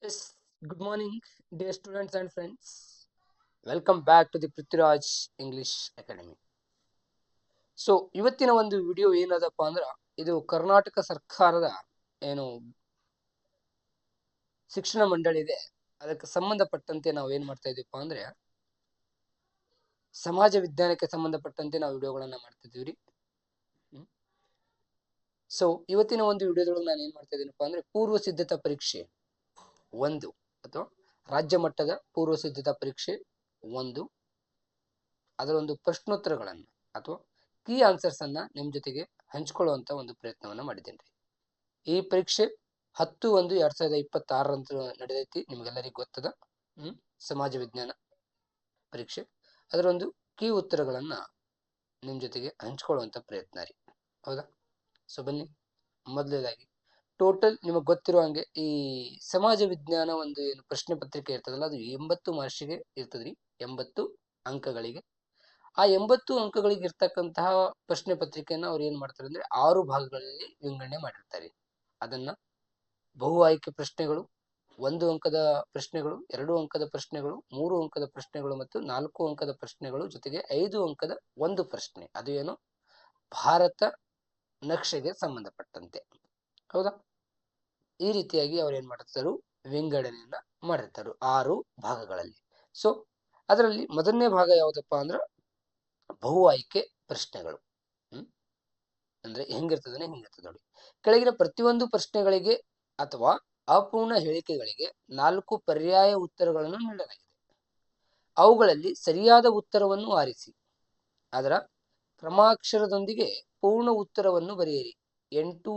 Yes, good morning, dear students and friends. Welcome back to the Prithviraj English Academy. So ಇವತ್ತಿನ ಒಂದು video ಏನದಪ್ಪ ಅಂದ್ರ ಇದು ಕರ್ನಾಟಕ ಸರ್ಕಾರದ ಏನು ಶಿಕ್ಷಣ ಮಂಡಳಿ ಇದೆ ಅದಕ್ಕೆ ಸಂಬಂಧಪಟ್ಟಂತೆ ನಾವು ಏನ್ ಮಾಡ್ತಾ ಇದೀವಪ್ಪ ಅಂದ್ರೆ ಸಮಾಜ ವಿಜ್ಞಾನಕ್ಕೆ ಸಂಬಂಧಪಟ್ಟಂತೆ ನಾವು ವಿಡಿಯೋಗಳನ್ನ ಮಾಡ್ತಿದ್ದೀವಿ. ಸೊ ಇವತ್ತಿನ ಒಂದು ವಿಡಿಯೋದೊಳಗೆ ನಾನು ಏನ್ ಮಾಡ್ತಾ ಇದ್ದೀನಪ್ಪ ಅಂದ್ರೆ ಪೂರ್ವ ಸಿದ್ಧತಾ ಪರೀಕ್ಷೆ 1 ಅಥವಾ ರಾಜ್ಯ ಮಟ್ಟದ ಪೂರ್ವ ಸಿದ್ಧತಾ ಪರೀಕ್ಷೆ 1 ಅದರ ಒಂದು ಪ್ರಶ್ನೋತ್ತರಗಳನ್ನು ಅಥವಾ ಕೀ ಆನ್ಸರ್ಸ್ ಅನ್ನ ನಿಮ್ ಜೊತೆಗೆ ಹಂಚಿಕೊಳ್ಳುವಂತ ಒಂದು ಪ್ರಯತ್ನವನ್ನ ಮಾಡಿದ್ದೇನೆ. ಈ ಪರೀಕ್ಷೆ 10/1/2026 ನಡೆದೈತಿ, ನಿಮ್ಗೆಲ್ಲರಿಗೂ ಗೊತ್ತದ. ಸಮಾಜ ವಿಜ್ಞಾನ ಪರೀಕ್ಷೆ ಅದರ ಒಂದು ಕೀ ಉತ್ತರಗಳನ್ನ ನಿಮ್ ಜೊತೆಗೆ ಹಂಚಿಕೊಳ್ಳುವಂತ ಪ್ರಯತ್ನ ರೀ. ಹೌದಾ? ಸೊ ಬನ್ನಿ, ಮೊದಲನೇದಾಗಿ ಟೋಟಲ್ ನಿಮಗೆ ಗೊತ್ತಿರೋ ಹಂಗೆ ಈ ಸಮಾಜ ವಿಜ್ಞಾನ ಒಂದು ಏನು ಪ್ರಶ್ನೆ ಪತ್ರಿಕೆ ಇರ್ತದಲ್ಲ ಅದು 80 ಮಾರ್ಕ್ಸಿಗೆ ಇರ್ತದ್ರಿ. 80 ಅಂಕಗಳಿಗೆ. ಆ 80 ಅಂಕಗಳಿಗೆ ಇರ್ತಕ್ಕಂತಹ ಪ್ರಶ್ನೆ ಪತ್ರಿಕೆಯನ್ನ ಅವ್ರು ಏನ್ ಮಾಡ್ತಾರೆ ಅಂದ್ರೆ 6 ಭಾಗಗಳಲ್ಲಿ ವಿಂಗಡಣೆ ಮಾಡಿರ್ತಾರೆ. ಅದನ್ನ ಬಹು ಆಯ್ಕೆ ಪ್ರಶ್ನೆಗಳು, 1 ಅಂಕದ ಪ್ರಶ್ನೆಗಳು, 2 ಅಂಕದ ಪ್ರಶ್ನೆಗಳು, 3 ಅಂಕದ ಪ್ರಶ್ನೆಗಳು ಮತ್ತು 4 ಅಂಕದ ಪ್ರಶ್ನೆಗಳು ಜೊತೆಗೆ 5 ಅಂಕದ ಒಂದು ಪ್ರಶ್ನೆ, ಅದು ಏನು ಭಾರತ ನಕ್ಷೆಗೆ ಸಂಬಂಧಪಟ್ಟಂತೆ. ಹೌದಾ? ಈ ರೀತಿಯಾಗಿ ಅವ್ರು ಏನ್ ಮಾಡಿರ್ತಾರು, ವಿಂಗಡಣೆಯನ್ನ ಮಾಡಿರ್ತಾರೆ 6 ಭಾಗಗಳಲ್ಲಿ. ಸೊ ಅದರಲ್ಲಿ ಮೊದಲನೇ ಭಾಗ ಯಾವ್ದಪ್ಪ ಅಂದ್ರ ಬಹು ಆಯ್ಕೆ ಪ್ರಶ್ನೆಗಳು. ಅಂದ್ರೆ ಹೆಂಗಿರ್ತದೆ ನೋಡಿ, ಕೆಳಗಿನ ಪ್ರತಿಯೊಂದು ಪ್ರಶ್ನೆಗಳಿಗೆ ಅಥವಾ ಅಪೂರ್ಣ ಹೇಳಿಕೆಗಳಿಗೆ 4 ಪರ್ಯಾಯ ಉತ್ತರಗಳನ್ನು ನೀಡಲಾಗಿದೆ. ಅವುಗಳಲ್ಲಿ ಸರಿಯಾದ ಉತ್ತರವನ್ನು ಆರಿಸಿ ಅದರ ಕ್ರಮಾಕ್ಷರದೊಂದಿಗೆ ಪೂರ್ಣ ಉತ್ತರವನ್ನು ಬರೆಯಿರಿ. 8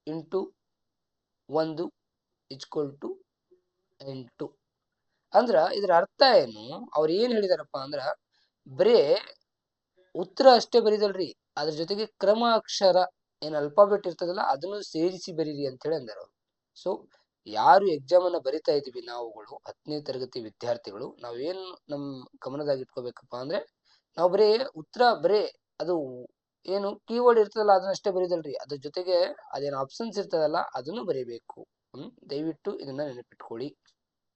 × 1 = 8. ಅಂದ್ರ ಇದರ ಅರ್ಥ ಏನು? ಅವ್ರು ಏನ್ ಹೇಳಿದಾರಪ್ಪ ಅಂದ್ರ ಬರೇ ಉತ್ತರ ಅಷ್ಟೇ ಬರೀದಲ್ರಿ, ಅದ್ರ ಜೊತೆಗೆ ಕ್ರಮ ಅಕ್ಷರ ಏನ್ ಅಲ್ಫಾಬೆಟ್ ಇರ್ತದಲ್ಲ ಅದನ್ನು ಸೇರಿಸಿ ಬರೀರಿ ಅಂತ ಹೇಳಿ ಅಂದಾರ. ಸೊ ಯಾರು ಎಕ್ಸಾಮ್ ಅನ್ನ ಬರಿತಾ ಇದೀವಿ ನಾವುಗಳು 10ನೇ ತರಗತಿ ವಿದ್ಯಾರ್ಥಿಗಳು, ನಾವೇನ್ ನಮ್ ಗಮನದಾಗ ಇಟ್ಕೋಬೇಕಪ್ಪ ಅಂದ್ರೆ ನಾವು ಬರೇ ಉತ್ತರ ಬರೇ ಅದು ಏನು ಕೀವರ್ಡ್ ಇರ್ತದಲ್ಲ ಅದನ್ನಷ್ಟೇ ಬರೀದಲ್ರಿ, ಅದ್ರ ಜೊತೆಗೆ ಅದೇನು ಆಪ್ಷನ್ಸ್ ಇರ್ತದಲ್ಲ ಅದನ್ನು ಬರೀಬೇಕು. ದಯವಿಟ್ಟು ಇದನ್ನ ನೆನಪಿಟ್ಕೊಳ್ಳಿ.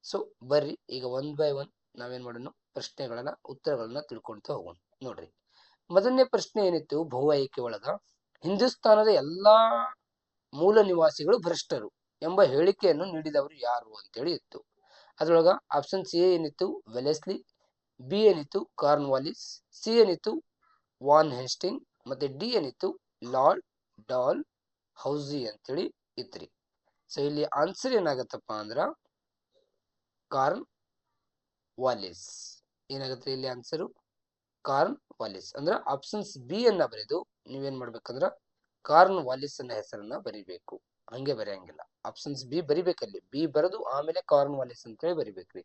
ಸೊ ಬರ್ರಿ ಈಗ 1 by 1 ನಾವೇನ್ ಮಾಡೋಣ, ಪ್ರಶ್ನೆಗಳನ್ನ ಉತ್ತರಗಳನ್ನ ತಿಳ್ಕೊಳ್ತಾ ಹೋಗೋಣ. ನೋಡ್ರಿ, ಮೊದಲನೇ ಪ್ರಶ್ನೆ ಏನಿತ್ತು ಬಹು ಆಯ್ಕೆ ಒಳಗ, ಹಿಂದೂಸ್ತಾನದ ಎಲ್ಲಾ ಮೂಲ ನಿವಾಸಿಗಳು ಭ್ರಷ್ಟರು ಎಂಬ ಹೇಳಿಕೆಯನ್ನು ನೀಡಿದವರು ಯಾರು ಅಂತೇಳಿ ಇತ್ತು. ಅದ್ರೊಳಗ ಆಪ್ಷನ್ ಸಿ ಏನಿತ್ತು ವೆಲೆಸ್ಲಿ, ಬಿ ಏನಿತ್ತು ಕಾರ್ನ್ವಾಲಿಸ್, ಸಿ ಏನಿತ್ತು ವಾನ್ ಹೆಸ್ಟಿಂಗ್ ಮತ್ತೆ ಡಿ ಏನಿತ್ತು ಲಾರ್ಡ್ ಡಾಲ್ ಹೌಸಿ ಅಂತೇಳಿ ಇತ್ರಿ. ಸೊ ಇಲ್ಲಿ ಆನ್ಸರ್ ಏನಾಗತ್ತಪ್ಪ ಅಂದ್ರ ಕಾರ್ನ್ ವಾಲಿಸ್. ಏನಾಗುತ್ತೆ ಇಲ್ಲಿ ಆನ್ಸರು ಕಾರ್ನ್ ವಾಲಿಸ್. ಅಂದ್ರೆ ಆಪ್ಷನ್ಸ್ ಬಿ ಅನ್ನ ಬರೆದು ನೀವೇನ್ ಮಾಡ್ಬೇಕಂದ್ರ ಕಾರ್ನ್ ವಾಲಿಸ್ ಅನ್ನ ಹೆಸರನ್ನ ಬರಿಬೇಕು. ಹಂಗೆ ಬರೆಯಂಗಿಲ್ಲ, ಆಪ್ಷನ್ಸ್ ಬಿ ಬರಿಬೇಕಲ್ಲಿ, ಬಿ ಬರೆದು ಆಮೇಲೆ ಕಾರ್ನ್ ವಾಲಿಸ್ ಅಂತ ಹೇಳಿ ಬರಿಬೇಕ್ರಿ.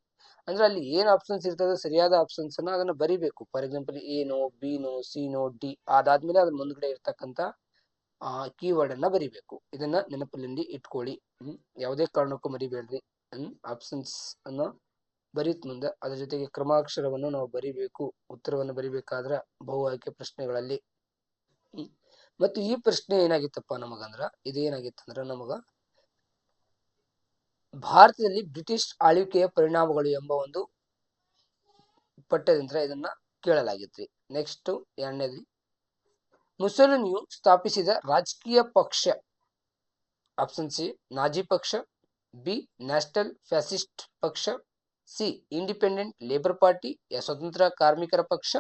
ಅಂದ್ರೆ ಅಲ್ಲಿ ಏನ್ ಆಪ್ಷನ್ಸ್ ಇರ್ತದೆ ಸರಿಯಾದ ಆಪ್ಷನ್ಸ್ ಅನ್ನ ಅದನ್ನ ಬರಿಬೇಕು. ಫಾರ್ ಎಕ್ಸಾಂಪಲ್ ಎನೋ, ಬಿನೋ, ಸಿನೋ, ಡಿ ಅದಾದ್ಮೇಲೆ ಅದ್ರ ಮುಂದ್ಗಡೆ ಇರ್ತಕ್ಕಂತ ಕೀವರ್ಡ್ ಅನ್ನ ಬರಿಬೇಕು. ಇದನ್ನ ನೆನಪಲ್ಲಿ ಇಟ್ಕೊಳ್ಳಿ. ಯಾವುದೇ ಕಾರಣಕ್ಕೂ ಮರಿಬೇಡ್ರಿ. ಆಪ್ಷನ್ಸ್ ಅನ್ನ ಬರೀತ್ ಮುಂದೆ ಅದ್ರ ಜೊತೆಗೆ ಕ್ರಮಾಕ್ಷರವನ್ನು ನಾವು ಬರಿಬೇಕು ಉತ್ತರವನ್ನು ಬರಿಬೇಕಾದ್ರ ಬಹು ಆಯ್ಕೆ ಪ್ರಶ್ನೆಗಳಲ್ಲಿ. ಮತ್ತು ಈ ಪ್ರಶ್ನೆ ಏನಾಗಿತ್ತಪ್ಪ ನಮಗಂದ್ರ ಇದೇನಾಗಿತ್ತಂದ್ರ ನಮಗ ಭಾರತದಲ್ಲಿ ಬ್ರಿಟಿಷ್ ಆಳ್ವಿಕೆಯ ಪರಿಣಾಮಗಳು ಎಂಬ ಒಂದು ಪಠ್ಯದಿಂದ ಇದನ್ನ ಕೇಳಲಾಗಿತ್ರಿ. ನೆಕ್ಸ್ಟ್ ಎರಡನೇದು, ಮುಸೋಲಿನಿಯು ಸ್ಥಾಪಿಸಿದ ರಾಜಕೀಯ ಪಕ್ಷ. ಆಪ್ಷನ್ ಸಿ ನಾಜಿ ಪಕ್ಷ, ಬಿ ನ್ಯಾಷನಲ್ ಫ್ಯಾಸಿಸ್ಟ್ ಪಕ್ಷ, ಸಿ ಇಂಡಿಪೆಂಡೆಂಟ್ ಲೇಬರ್ ಪಾರ್ಟಿ ಸ್ವತಂತ್ರ ಕಾರ್ಮಿಕರ ಪಕ್ಷ,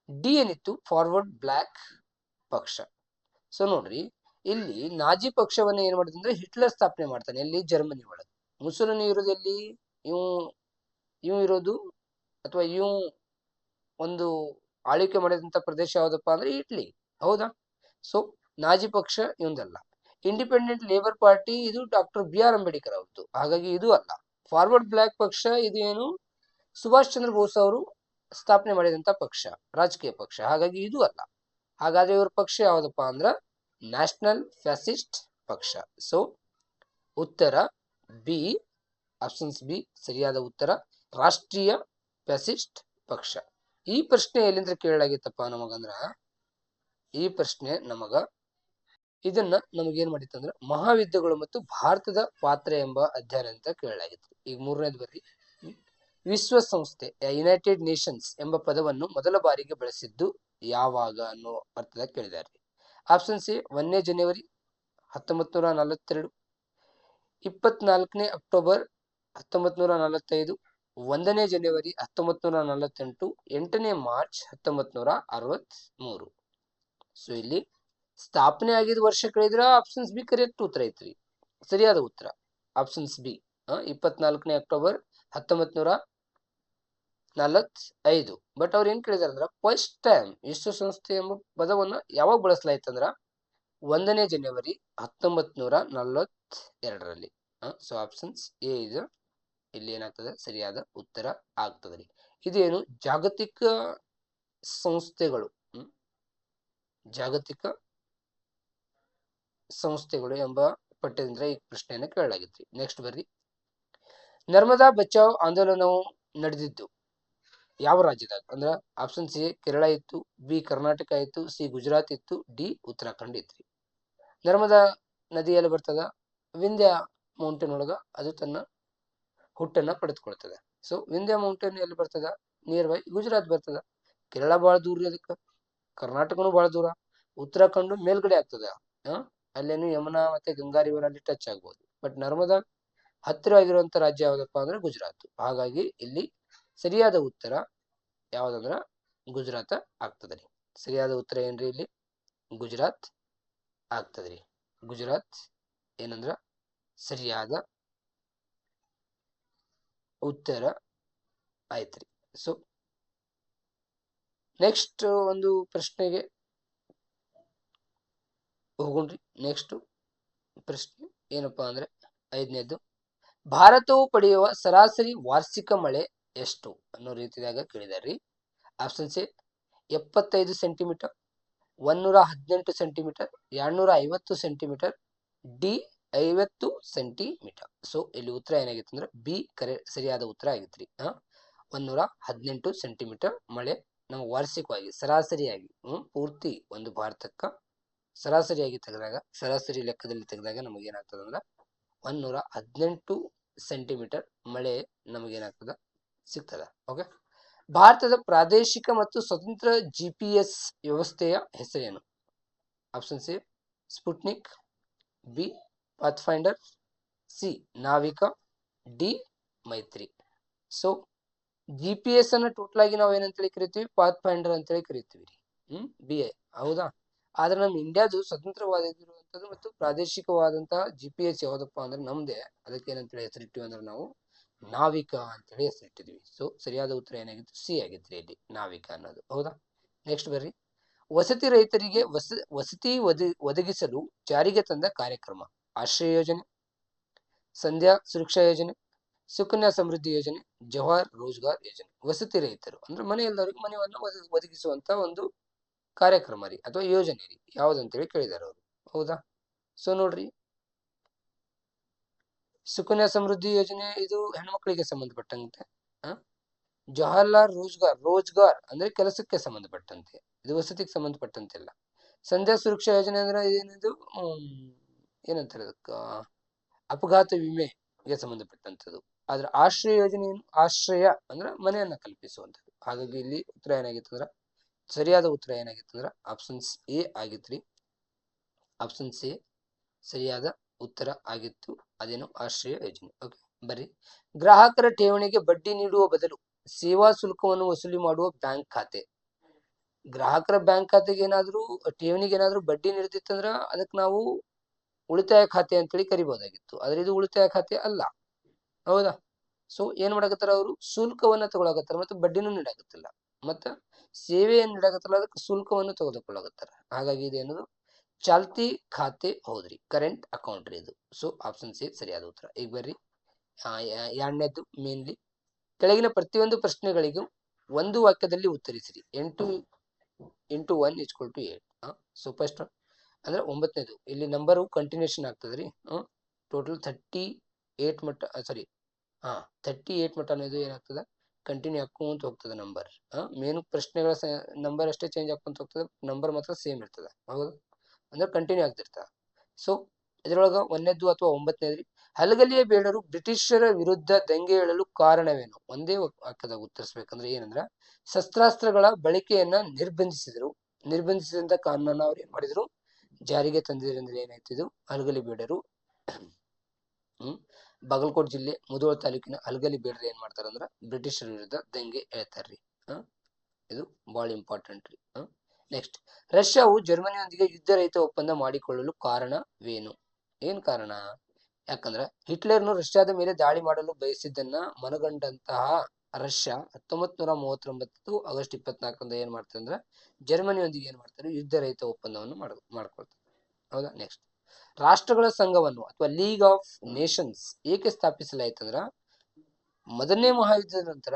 ಡಿ ಏನಿತ್ತು ಫಾರ್ವರ್ಡ್ ಬ್ಲಾಕ್ ಪಕ್ಷ. ಸೊ ನೋಡ್ರಿ, ಇಲ್ಲಿ ನಾಜಿ ಪಕ್ಷವನ್ನ ಏನ್ ಮಾಡಿದ್ರೆ ಅಂದ್ರೆ ಹಿಟ್ಲರ್ ಸ್ಥಾಪನೆ ಮಾಡ್ತಾನೆ ಎಲ್ಲಿ, ಜರ್ಮನಿ ಒಳಗೆ. ಮುಸೋಲಿನಿ ಇರೋದು ಎಲ್ಲಿ, ಇವ್ ಇರೋದು ಅಥವಾ ಇವ್ ಒಂದು ಆಳ್ವಿಕೆ ಮಾಡಿದಂತ ಪ್ರದೇಶ ಯಾವ್ದಪ್ಪ ಅಂದ್ರೆ ಇಟ್ಲಿ. ಹೌದಾ? ಸೊ ನಾಜಿ ಪಕ್ಷ ಇವಂದಲ್ಲ. ಇಂಡಿಪೆಂಡೆಂಟ್ ಲೇಬರ್ ಪಾರ್ಟಿ ಇದು ಡಾಕ್ಟರ್ BR ಅಂಬೇಡ್ಕರ್ ಅವ್ರದ್ದು, ಹಾಗಾಗಿ ಇದು ಅಲ್ಲ. ಫಾರ್ವರ್ಡ್ ಬ್ಲಾಕ್ ಪಕ್ಷ ಇದು ಏನು ಸುಭಾಷ್ ಚಂದ್ರ ಬೋಸ್ ಅವರು ಸ್ಥಾಪನೆ ಮಾಡಿದಂತ ಪಕ್ಷ, ರಾಜಕೀಯ ಪಕ್ಷ, ಹಾಗಾಗಿ ಇದು ಅಲ್ಲ. ಹಾಗಾದ್ರೆ ಇವ್ರ ಪಕ್ಷ ಯಾವ್ದಪ್ಪ ಅಂದ್ರ ನ್ಯಾಷನಲ್ ಫ್ಯಾಸಿಸ್ಟ್ ಪಕ್ಷ. ಸೊ ಉತ್ತರ ಬಿ, ಆಪ್ಷನ್ಸ್ ಬಿ ಸರಿಯಾದ ಉತ್ತರ, ರಾಷ್ಟ್ರೀಯ ಫ್ಯಾಸಿಸ್ಟ್ ಪಕ್ಷ. ಈ ಪ್ರಶ್ನೆ ಎಲ್ಲಿಂದ ಕೇಳಲಾಗಿತ್ತಪ್ಪ ನಮಗಂದ್ರ, ಈ ಪ್ರಶ್ನೆ ನಮಗ ಇದನ್ನ ನಮಗೇನ್ ಮಾಡಿತ್ತು ಅಂದ್ರೆ ಮಹಾಯುದ್ಧಗಳು ಮತ್ತು ಭಾರತದ ಪಾತ್ರ ಎಂಬ ಅಧ್ಯಯನ ಅಂತ ಕೇಳಲಾಗಿತ್ತು. ಈಗ ಮೂರನೇದು ಬರ್ರಿ. ವಿಶ್ವಸಂಸ್ಥೆ ಯುನೈಟೆಡ್ ನೇಷನ್ಸ್ ಎಂಬ ಪದವನ್ನು ಮೊದಲ ಬಾರಿಗೆ ಬಳಸಿದ್ದು ಯಾವಾಗ ಅನ್ನೋ ಅರ್ಥದಾಗ ಕೇಳಿದ್ದಾರೆ. ಆಪ್ಷನ್ ಸಿ 1ನೇ ಜನವರಿ 1942, 24ನೇ ಅಕ್ಟೋಬರ್ 1945, 1ನೇ ಜನವರಿ 1948, 8ನೇ ಮಾರ್ಚ್ 1963. ಸೊ ಇಲ್ಲಿ ಸ್ಥಾಪನೆ ಆಗಿದ ವರ್ಷ ಕೇಳಿದ್ರ ಆಪ್ಷನ್ಸ್ ಬಿ ಕರೆಕ್ಟ್ ಉತ್ತರ ಐತ್ರಿ. ಸರಿಯಾದ ಉತ್ತರ ಆಪ್ಷನ್ಸ್ ಬಿ 24ನೇ ಅಕ್ಟೋಬರ್ 1945. ಬಟ್ ಅವ್ರು ಏನ್ ಕೇಳಿದಾರೆ ಅಂದ್ರ ಫಸ್ಟ್ ಟೈಮ್ ವಿಶ್ವಸಂಸ್ಥೆ ಎಂಬ ಪದವನ್ನ ಯಾವಾಗ ಬಳಸಲಾಯ್ತಂದ್ರ 1ನೇ ಜನವರಿ 1942ರಲ್ಲಿ. ಸೊ ಆಪ್ಷನ್ಸ್ ಎ ಇದು ಇಲ್ಲಿ ಏನಾಗ್ತದೆ ಸರಿಯಾದ ಉತ್ತರ ಆಗ್ತದೆ. ಇದೇನು ಜಾಗತಿಕ ಸಂಸ್ಥೆಗಳು ಜಾಗತಿಕ ಸಂಸ್ಥೆಗಳು ಎಂಬ ಪಠ್ಯದಿಂದ ಈ ಪ್ರಶ್ನೆಯನ್ನು ಕೇಳಲಾಗಿತ್ತು. ನೆಕ್ಸ್ಟ್ ಬರ್ರಿ. ನರ್ಮದಾ ಬಚಾವ್ ಆಂದೋಲನವು ನಡೆದಿದ್ದು ಯಾವ ರಾಜ್ಯದಾಗ ಅಂದ್ರ ಆಪ್ಷನ್ ಸಿ ಕೇರಳ ಇತ್ತು, ಬಿ ಕರ್ನಾಟಕ ಇತ್ತು, ಸಿ ಗುಜರಾತ್ ಇತ್ತು, ಡಿ ಉತ್ತರಾಖಂಡ್ ಇತ್ತು. ನರ್ಮದಾ ನದಿಯಲ್ಲಿ ಬರ್ತದ ವಿಂಧ್ಯ ಮೌಂಟೇನ್ ಒಳಗ ಅದು ತನ್ನ ಹುಟ್ಟನ್ನ ಪಡೆದುಕೊಳ್ತದೆ. ಸೊ ವಿಂಧ್ಯ ಮೌಂಟೇನ್ ಎಲ್ಲಿ ಬರ್ತದ ನಿಯರ್ ಬೈ ಗುಜರಾತ್ ಬರ್ತದ. ಕೇರಳ ಬಹಳ ದೂರ ಅದಕ್ಕೆ, ಕರ್ನಾಟಕನು ಬಹಳ ದೂರ, ಉತ್ತರಾಖಂಡ್ ಮೇಲ್ಗಡೆ ಆಗ್ತದ. ಅಲ್ಲೇನು ಯಮುನಾ ಮತ್ತೆ ಗಂಗಾ ರಿವರ್ ಅಲ್ಲಿ ಟಚ್ ಆಗ್ಬಹುದು. ಬಟ್ ನರ್ಮದಾ ಹತ್ತಿರ ಆಗಿರುವಂತ ರಾಜ್ಯ ಯಾವ್ದಪ್ಪ ಅಂದ್ರೆ ಗುಜರಾತ್. ಹಾಗಾಗಿ ಇಲ್ಲಿ ಸರಿಯಾದ ಉತ್ತರ ಯಾವ್ದಂದ್ರ ಗುಜರಾತ್ ಆಗ್ತದ್ರಿ. ಸರಿಯಾದ ಉತ್ತರ ಏನ್ರಿ ಇಲ್ಲಿ ಗುಜರಾತ್ ಆಗ್ತದ್ರಿ. ಗುಜರಾತ್ ಏನಂದ್ರ ಸರಿಯಾದ ಉತ್ತರ ಆಯ್ತ್ರಿ. ಸೊ ನೆಕ್ಸ್ಟ್ ಒಂದು ಪ್ರಶ್ನೆಗೆ ಹೋಗೋಣ್ರಿ. ನೆಕ್ಸ್ಟ್ ಪ್ರಶ್ನೆ ಏನಪ್ಪಾ ಅಂದ್ರೆ 5ನೇದು. ಭಾರತವು ಪಡೆಯುವ ಸರಾಸರಿ ವಾರ್ಷಿಕ ಮಳೆ ಎಷ್ಟು ಅನ್ನೋ ರೀತಿಯಾಗ ಕೇಳಿದಾರ್ರಿ. Option C 75 centimetre, 118 centimetre, 250 centimetre, D 50 centimetre. So ಇಲ್ಲಿ ಉತ್ತರ ಏನಾಗಿತ್ತು ಅಂದ್ರೆ ಬಿ ಸರಿಯಾದ ಉತ್ತರ ಆಗಿತ್ರಿ. 118 ಸೆಂಟಿಮೀಟರ್ ಮಳೆ ನಮ್ಮ ವಾರ್ಷಿಕವಾಗಿ ಸರಾಸರಿಯಾಗಿ ಪೂರ್ತಿ ಒಂದು ಭಾರತಕ್ಕ ಸರಾಸರಿಯಾಗಿ ತೆಗೆದಾಗ, ಸರಾಸರಿ ಲೆಕ್ಕದಲ್ಲಿ ತೆಗೆದಾಗ ನಮಗೇನಾಗ್ತದ ಅಂದ್ರೆ 118 ಸೆಂಟಿಮೀಟರ್ ಮಳೆ ನಮಗೇನಾಗ್ತದ ಸಿಗ್ತದ. ಓಕೆ. ಭಾರತದ ಪ್ರಾದೇಶಿಕ ಮತ್ತು ಸ್ವತಂತ್ರ GPS ವ್ಯವಸ್ಥೆಯ ಹೆಸರೇನು? Option C Sputnik, B Pathfinder, C NavIC, D Maitri. So GPS ಅನ್ನ ಟೋಟಲ್ ಆಗಿ ನಾವು ಏನಂತೇಳಿ ಕರಿತೀವಿ? ಪಾಥ್ಫೈಂಡರ್ ಅಂತೇಳಿ ಕರಿತೀವಿ. ಬಿ ಹೌದಾ? ಆದ್ರೆ ನಮ್ಮ ಇಂಡಿಯಾದು ಸ್ವತಂತ್ರವಾಗಿರುವಂತದ್ದು ಮತ್ತು ಪ್ರಾದೇಶಿಕವಾದಂತಹ GPS ಯಾವ್ದಪ್ಪ ಅಂದ್ರೆ ನಮ್ದೇ. ಅದಕ್ಕೆ ಏನಂತೇಳಿ ಹೆಸರಿಟ್ಟಿವಿ ಅಂದ್ರೆ ನಾವು ನಾವಿಕ ಅಂತೇಳಿ ಹೆಸರಿಟ್ಟಿದ್ವಿ. ಸೊ ಸರಿಯಾದ ಉತ್ತರ ಏನಾಗಿತ್ತು? ಸಿ ಆಗಿತ್ತು ಇಲ್ಲಿ ನಾವಿಕ ಅನ್ನೋದು. ಹೌದಾ? ನೆಕ್ಸ್ಟ್ ಬರ್ರಿ. ವಸತಿ ರೈತರಿಗೆ ವಸತಿ ಒದಗಿಸಲು ಜಾರಿಗೆ ತಂದ ಕಾರ್ಯಕ್ರಮ ಆಶ್ರಯ ಯೋಜನೆ, ಸಂಧ್ಯಾ ಸುರಕ್ಷಾ ಯೋಜನೆ, ಸುಕನ್ಯಾ ಸಮೃದ್ಧಿ ಯೋಜನೆ, ಜವಾಹರ್ ರೋಜ್ಗಾರ್ ಯೋಜನೆ. ವಸತಿ ರೈತರು ಅಂದ್ರೆ ಮನೆ ಇಲ್ಲದವರಿಗೆ ಮನೆಯನ್ನ ಒದಗಿಸುವಂತ ಒಂದು ಕಾರ್ಯಕ್ರಮ ರೀ ಅಥವಾ ಯೋಜನೆ ರೀ. ಯಾವ್ದಂತೇಳಿ ಕೇಳಿದಾರೆ ಅವರು. ಹೌದಾ? ಸೊ ನೋಡ್ರಿ, ಸುಕನ್ಯಾ ಸಮೃದ್ಧಿ ಯೋಜನೆ ಇದು ಹೆಣ್ಮಕ್ಳಿಗೆ ಸಂಬಂಧಪಟ್ಟಂತೆ. ಜವಾಹರ್ಲಾಲ್ ರೋಜ್ಗಾರ್ ಅಂದ್ರೆ ಕೆಲಸಕ್ಕೆ ಸಂಬಂಧಪಟ್ಟಂತೆ, ಇದು ವಸತಿಗೆ ಸಂಬಂಧಪಟ್ಟಂತೆಲ್ಲ. ಸಂಧ್ಯಾ ಸುರಕ್ಷಾ ಯೋಜನೆ ಅಂದ್ರೆ ಏನಿದು ಏನಂತಾರೆ ಅದಕ್ಕ ಅಪಘಾತ ವಿಮೆಗೆ ಸಂಬಂಧಪಟ್ಟಂತದ್ದು. ಆದ್ರೆ ಆಶ್ರಯ ಯೋಜನೆ ಏನು? ಆಶ್ರಯ ಅಂದ್ರೆ ಮನೆಯನ್ನ ಕಲ್ಪಿಸುವಂಥದ್ದು. ಹಾಗಾಗಿ ಇಲ್ಲಿ ಉತ್ತರ ಏನಾಗಿತ್ತು ಅಂದ್ರ ಸರಿಯಾದ ಉತ್ತರ ಏನಾಗಿತ್ತು ಅಂದ್ರ ಆಪ್ಷನ್ಸ್ ಎ ಆಗಿತ್ರಿ. ಆಪ್ಷನ್ ಸಿ ಸರಿಯಾದ ಉತ್ತರ ಆಗಿತ್ತು. ಅದೇನು ಆಶ್ರಯ ಯೋಜನೆ. ಓಕೆ ಬರ್ರಿ. ಗ್ರಾಹಕರ ಠೇವಣಿಗೆ ಬಡ್ಡಿ ನೀಡುವ ಬದಲು ಸೇವಾ ಶುಲ್ಕವನ್ನು ವಸೂಲಿ ಮಾಡುವ ಬ್ಯಾಂಕ್ ಖಾತೆ. ಗ್ರಾಹಕರ ಬ್ಯಾಂಕ್ ಖಾತೆಗೆ ಏನಾದ್ರು ಠೇವಣಿಗೆ ಏನಾದ್ರು ಬಡ್ಡಿ ನೀಡ್ತಿತ್ತಂದ್ರ ಅದಕ್ಕೆ ನಾವು ಉಳಿತಾಯ ಖಾತೆ ಅಂತೇಳಿ ಕರಿಬಹುದಾಗಿತ್ತು. ಆದ್ರೆ ಇದು ಉಳಿತಾಯ ಖಾತೆ ಅಲ್ಲ. ಹೌದಾ? ಸೊ ಏನ್ ಮಾಡಕತ್ತಾರ ಅವರು? ಶುಲ್ಕವನ್ನ ತಗೊಳಕತ್ತಾರ ಮತ್ತೆ ಬಡ್ಡಿನೂ ನೀಡಾಕತ್ತಿಲ್ಲ. ಮತ್ತ ಸೇವೆಯನ್ನು ನೀಡಾಕತ್ತಲ್ಲ, ಅದಕ್ಕೆ ಶುಲ್ಕವನ್ನು ತೆಗೆದುಕೊಳ್ಳಾಕತ್ತಾರ. ಹಾಗಾಗಿ ಇದೇನದು ಚಾಲ್ತಿ ಖಾತೆ ಹೌದ್ರಿ, ಕರೆಂಟ್ ಅಕೌಂಟ್ ರೀ ಇದು. ಸೊ ಆಪ್ಷನ್ ಸಿ ಸರಿಯಾದ ಉತ್ತರ. ಈಗ ಬರ್ರಿ 2ನೇದ್ದು ಮೇನ್ಲಿ. ಕೆಳಗಿನ ಪ್ರತಿಯೊಂದು ಪ್ರಶ್ನೆಗಳಿಗೂ ಒಂದು ವಾಕ್ಯದಲ್ಲಿ ಉತ್ತರಿಸಿರಿ. 8 × 1 = 8. ಸೊ ಫಸ್ಟ್ ಅಂದ್ರೆ 9ನೇದು ಇಲ್ಲಿ ನಂಬರ್ ಕಂಟಿನ್ಯೂಷನ್ ಆಗ್ತದ್ರಿ. ಟೋಟಲ್ 38 ಮಟ್ಟ 38 ಮಟ್ಟ ಅನ್ನೋದು ಏನಾಗ್ತದ ಕಂಟಿನ್ಯೂ ಹಾಕೊಂತ ಹೋಗ್ತದೆ ನಂಬರ್. ಮೇನ್ ಪ್ರಶ್ನೆಗಳ ನಂಬರ್ ಅಷ್ಟೇ ಚೇಂಜ್ ಹಾಕೊಂತ ಹೋಗ್ತದೆ, ನಂಬರ್ ಮಾತ್ರ ಸೇಮ್ ಇರ್ತದೆ. ಹೌದು? ಅಂದ್ರೆ ಕಂಟಿನ್ಯೂ ಆಗ್ತಿರ್ತದೆ. ಸೊ ಇದರೊಳಗ ಒಂದನೇದ್ದು ಅಥವಾ ಒಂಬತ್ತನೇದ್ರಿ, ಹಲಗಲಿಯ ಬೇಡರು ಬ್ರಿಟಿಷರ ವಿರುದ್ಧ ದಂಗೆ ಏಳಲು ಕಾರಣವೇನು? ಒಂದೇ ವಾಕ್ಯದಾಗ ಉತ್ತರಿಸ್ಬೇಕಂದ್ರೆ ಏನಂದ್ರ ಶಸ್ತ್ರಾಸ್ತ್ರಗಳ ಬಳಕೆಯನ್ನ ನಿರ್ಬಂಧಿಸಿದರು. ನಿರ್ಬಂಧಿಸಿದಂತ ಕಾನೂನನ್ನ ಅವ್ರು ಏನ್ ಮಾಡಿದ್ರು, ಜಾರಿಗೆ ತಂದಿದ್ರಿಂದ ಏನಾಯ್ತು, ಇದು ಹಲಗಲಿ ಬೇಡರು ಬಾಗಲಕೋಟ್ ಜಿಲ್ಲೆ ಮುಧೋಳ ತಾಲೂಕಿನ ಹಲಗಲಿ ಬೇಡರು ಏನ್ ಮಾಡ್ತಾರಂದ್ರ ಬ್ರಿಟಿಷರ ವಿರುದ್ಧ ದಂಗೆ ಹೇಳ್ತಾರ್ರಿ. ಇದು ಬಹಳ ಇಂಪಾರ್ಟೆಂಟ್ ರೀ. ನೆಕ್ಸ್ಟ್, ರಷ್ಯಾವು ಜರ್ಮನಿಯೊಂದಿಗೆ ಯುದ್ಧ ರಹಿತ ಒಪ್ಪಂದ ಮಾಡಿಕೊಳ್ಳಲು ಕಾರಣವೇನು? ಏನ್ ಕಾರಣ? ಯಾಕಂದ್ರ ಹಿಟ್ಲರ್ನು ರಷ್ಯಾದ ಮೇಲೆ ದಾಳಿ ಮಾಡಲು ಬಯಸಿದ್ದನ್ನ ಮನಗಂಡಂತಹ ರಷ್ಯಾ 1939 ಆಗಸ್ಟ್ 24 ಏನ್ ಮಾಡ್ತಾರೆ ಅಂದ್ರ ಜರ್ಮನಿಯೊಂದಿಗೆ ಏನ್ ಮಾಡ್ತಾರೆ, ಯುದ್ಧ ರಹಿತ ಒಪ್ಪಂದವನ್ನು ಮಾಡ್ಕೊಳ್ತಾರೆ. ಹೌದಾ? ನೆಕ್ಸ್ಟ್, ರಾಷ್ಟ್ರಗಳ ಸಂಘವನ್ನು ಅಥವಾ ಲೀಗ್ ಆಫ್ ನೇಷನ್ಸ್ ಏಕೆ ಸ್ಥಾಪಿಸಲಾಯ್ತಂದ್ರ ಮೊದಲನೇ ಮಹಾಯುದ್ಧದ ನಂತರ